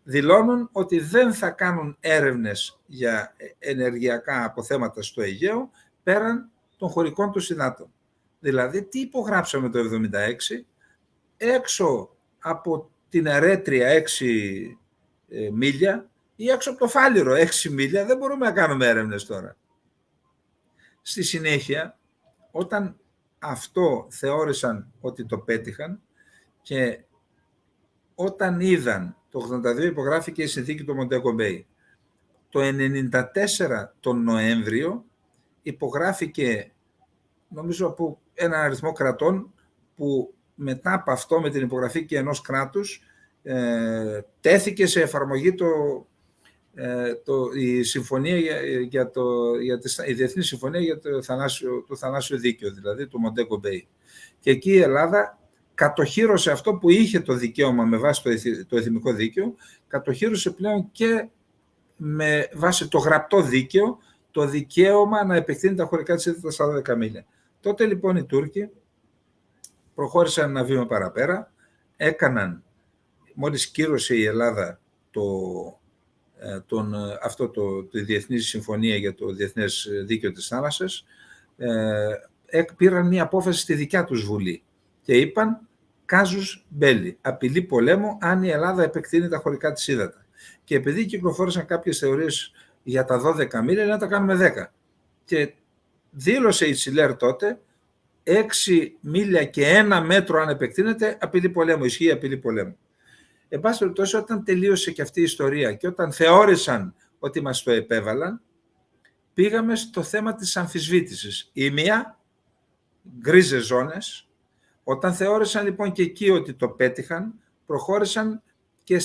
A: δηλώνουν ότι δεν θα κάνουν έρευνες για ενεργειακά αποθέματα στο Αιγαίο πέραν των χωρικών του υδάτων. Δηλαδή, τι υπογράψαμε το 1976? Έξω από την Ερέτρια 6 μίλια ή έξω από το Φάληρο 6 μίλια δεν μπορούμε να κάνουμε έρευνες τώρα. Στη συνέχεια, όταν αυτό θεώρησαν ότι το πέτυχαν και όταν είδαν, το 1982 υπογράφηκε η συνθήκη του Μοντέγκο Μπέι, το 1994 τον Νοέμβριο υπογράφηκε, νομίζω από έναν αριθμό κρατών, που μετά από αυτό, με την υπογραφή και ενός κράτους, τέθηκε σε εφαρμογή η συμφωνία η Διεθνή Συμφωνία για το θανάσιο δίκαιο, δηλαδή το Μοντέγκο Μπέι. Και εκεί η Ελλάδα κατοχύρωσε αυτό που είχε το δικαίωμα με βάση το εθνικό δίκαιο, κατοχύρωσε πλέον και με βάση το γραπτό δίκαιο το δικαίωμα να επεκτείνει τα χωρικά της ύδατα στα 12 μίλια. Τότε λοιπόν οι Τούρκοι προχώρησαν ένα βήμα παραπέρα, μόλις κύρωσε η Ελλάδα τη Διεθνή Συμφωνία για το Διεθνές Δίκαιο της Θάλασσας, πήραν μια απόφαση στη δικιά τους Βουλή και είπαν κάζους μπέλι, απειλή πολέμου αν η Ελλάδα επεκτείνει τα χωρικά της ύδατα. Και επειδή κυκλοφόρησαν κάποιες θεωρίες για τα 12 μίλια, να τα κάνουμε 10. Και δήλωσε η Τσιλέρ τότε 6 μίλια και 1 μέτρο αν επεκτείνεται, απειλή πολέμου, ισχύει απειλή πολέμου. Εν πάση περιπτώσει, όταν τελείωσε και αυτή η ιστορία και όταν θεώρησαν ότι μας το επέβαλαν, πήγαμε στο θέμα της αμφισβήτησης. Η μία, γκρίζες ζώνες. Όταν θεώρησαν λοιπόν και εκεί ότι το πέτυχαν, προχώρησαν και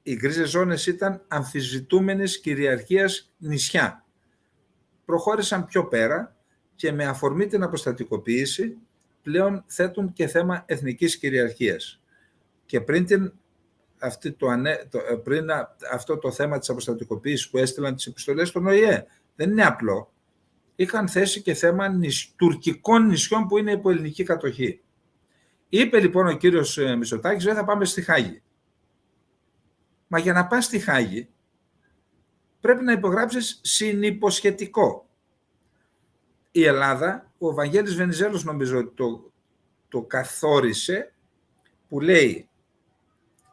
A: οι γκρίζες ζώνες ήταν αμφισβητούμενης κυριαρχίας νησιά. Προχώρησαν πιο πέρα και με αφορμή την αποστατικοποίηση πλέον θέτουν και θέμα εθνικής κυριαρχίας. Και πριν αυτό το θέμα της αποστατικοποίησης που έστειλαν τις επιστολές στον ΟΗΕ, δεν είναι απλό. Είχαν θέσει και θέμα τουρκικών νησιών που είναι υπό ελληνική κατοχή. Είπε λοιπόν ο κύριος Μητσοτάκης, δεν θα πάμε στη Χάγη. Μα για να πας στη Χάγη πρέπει να υπογράψεις συνυποσχετικό. Η Ελλάδα, ο Βαγγέλης Βενιζέλος νομίζω το καθόρισε, που λέει,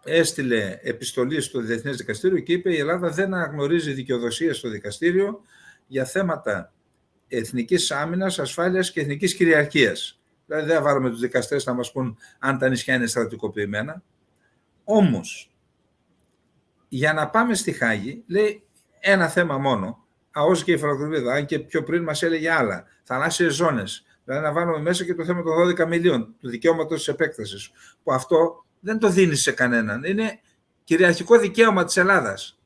A: έστειλε επιστολή στο Διεθνές Δικαστήριο και είπε η Ελλάδα δεν αναγνωρίζει δικαιοδοσία στο δικαστήριο για θέματα εθνικής άμυνας, ασφάλειας και εθνικής κυριαρχίας. Δηλαδή δεν θα βάλουμε τους δικαστές να μας πούν αν τα νησιά είναι στρατικοποιημένα. Όμως, για να πάμε στη Χάγη, λέει ένα θέμα μόνο, ΑΟΣ και η Υφαλοκρηπίδα, αν και πιο πριν μας έλεγε άλλα, θαλάσσιες ζώνες, δηλαδή να βάλουμε μέσα και το θέμα των 12 μιλίων, του δικαιώματος της επέκτασης, που αυτό δεν το δίνει σε κανέναν, είναι κυριαρχικό δικαίωμα της Ελλάδας.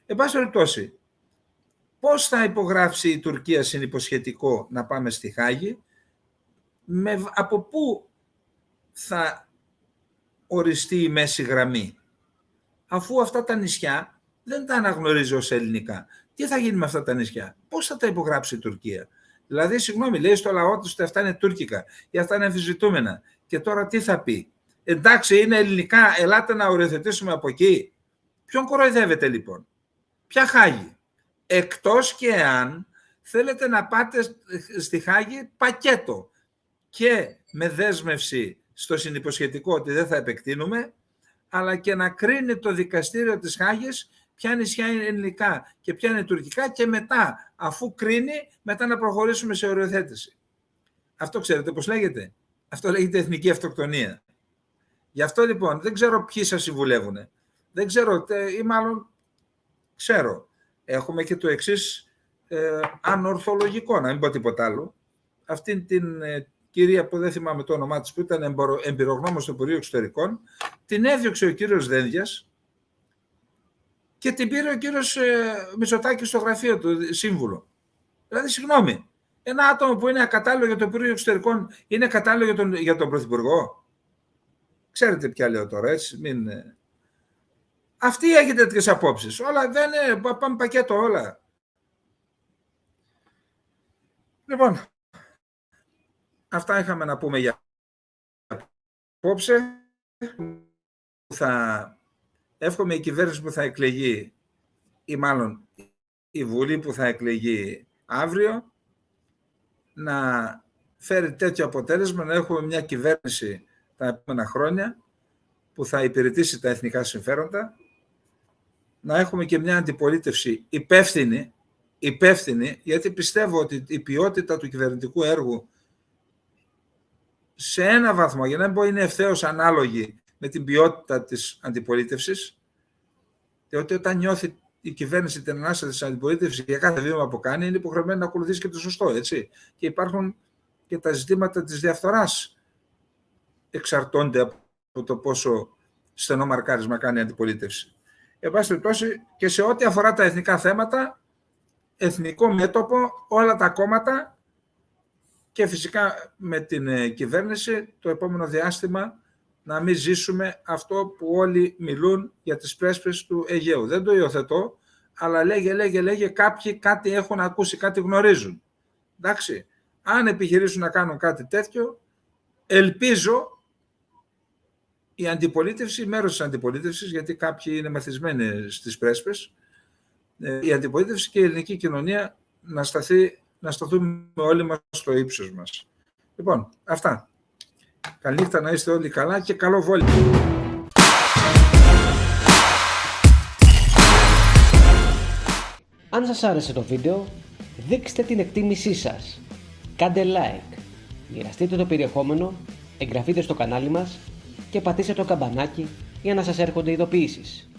A: Εν πάση περιπτώσει, πώς θα υπογράψει η Τουρκία συνυποσχετικό να πάμε στη Χάγη, από πού θα οριστεί η μέση γραμμή, αφού αυτά τα νησιά δεν τα αναγνωρίζει ως ελληνικά. Τι θα γίνει με αυτά τα νησιά, πώς θα τα υπογράψει η Τουρκία? Δηλαδή, συγγνώμη, λέει στο λαό τους ότι αυτά είναι τουρκικά ή αυτά είναι αμφισβητούμενα. Και τώρα τι θα πει? Εντάξει, είναι ελληνικά, ελάτε να οριοθετήσουμε από εκεί. Ποιον κοροϊδεύετε λοιπόν? Ποια Χάγη? Εκτός και αν θέλετε να πάτε στη Χάγη πακέτο και με δέσμευση στο συνυποσχετικό ότι δεν θα επεκτείνουμε, αλλά και να κρίνει το δικαστήριο της Χάγης ποια νησιά είναι ελληνικά και ποια είναι τουρκικά και μετά, αφού κρίνει, μετά να προχωρήσουμε σε οριοθέτηση. Αυτό ξέρετε πώς λέγεται? Αυτό λέγεται εθνική αυτοκτονία. Γι' αυτό λοιπόν δεν ξέρω ποιοι σας συμβουλεύουν. Δεν ξέρω, ή μάλλον ξέρω. Έχουμε και το εξής ανορθολογικό, να μην πω τίποτα άλλο. Αυτήν την κυρία που δεν θυμάμαι το όνομά της, που ήταν εμπειρογνώμος στο Υπουργείο Εξωτερικών, την έδιωξε ο κύριος Δένδιας και την πήρε ο κύριος Μητσοτάκης στο γραφείο του, σύμβουλο. Δηλαδή, συγγνώμη, ένα άτομο που είναι ακατάλληλο για το Υπουργείο Εξωτερικών είναι κατάλληλο για τον Πρωθυπουργό? Ξέρετε ποια λέω τώρα, έτσι, μην... Αυτοί έχετε τέτοιες απόψεις. Όλα δεν είναι, πάμε πακέτο όλα. Λοιπόν, αυτά είχαμε να πούμε για απόψε. Εύχομαι η κυβέρνηση που θα εκλεγεί, ή μάλλον η Βουλή που θα εκλεγεί αύριο, να φέρει τέτοιο αποτέλεσμα, να έχουμε μια κυβέρνηση τα επόμενα χρόνια που θα υπηρετήσει τα εθνικά συμφέροντα, να έχουμε και μια αντιπολίτευση υπεύθυνη, γιατί πιστεύω ότι η ποιότητα του κυβερνητικού έργου σε ένα βαθμό, για να μην πω είναι ευθέως ανάλογη με την ποιότητα της αντιπολίτευσης, διότι όταν νιώθει η κυβέρνηση την ανάσα της αντιπολίτευσης για κάθε βήμα που κάνει, είναι υποχρεωμένη να ακολουθήσει και το σωστό, έτσι. Και υπάρχουν και τα ζητήματα της διαφθοράς εξαρτώνται από το πόσο στενό μαρκάρισμα κάνει η αντιπολίτευση. Εν πάση περιπτώσει, και σε ό,τι αφορά τα εθνικά θέματα, εθνικό μέτωπο, όλα τα κόμματα και φυσικά με την κυβέρνηση το επόμενο διάστημα να μην ζήσουμε αυτό που όλοι μιλούν για τις πρέσπες του Αιγαίου. Δεν το υιοθετώ, αλλά λέγε κάποιοι κάτι έχουν ακούσει, κάτι γνωρίζουν. Εντάξει, αν επιχειρήσουν να κάνουν κάτι τέτοιο, ελπίζω η αντιπολίτευση, μέρος της αντιπολίτευσης, γιατί κάποιοι είναι μαθησμένοι στις πρέσπες, η αντιπολίτευση και η ελληνική κοινωνία να σταθούμε όλοι μας στο ύψος μας. Λοιπόν, αυτά. Καληνύχτα, να είστε όλοι καλά και καλό βόλιο.
E: Αν σας άρεσε το βίντεο, δείξτε την εκτίμησή σας. Κάντε like, μοιραστείτε το περιεχόμενο, εγγραφείτε στο κανάλι μας και πατήστε το καμπανάκι για να σας έρχονται ειδοποιήσεις.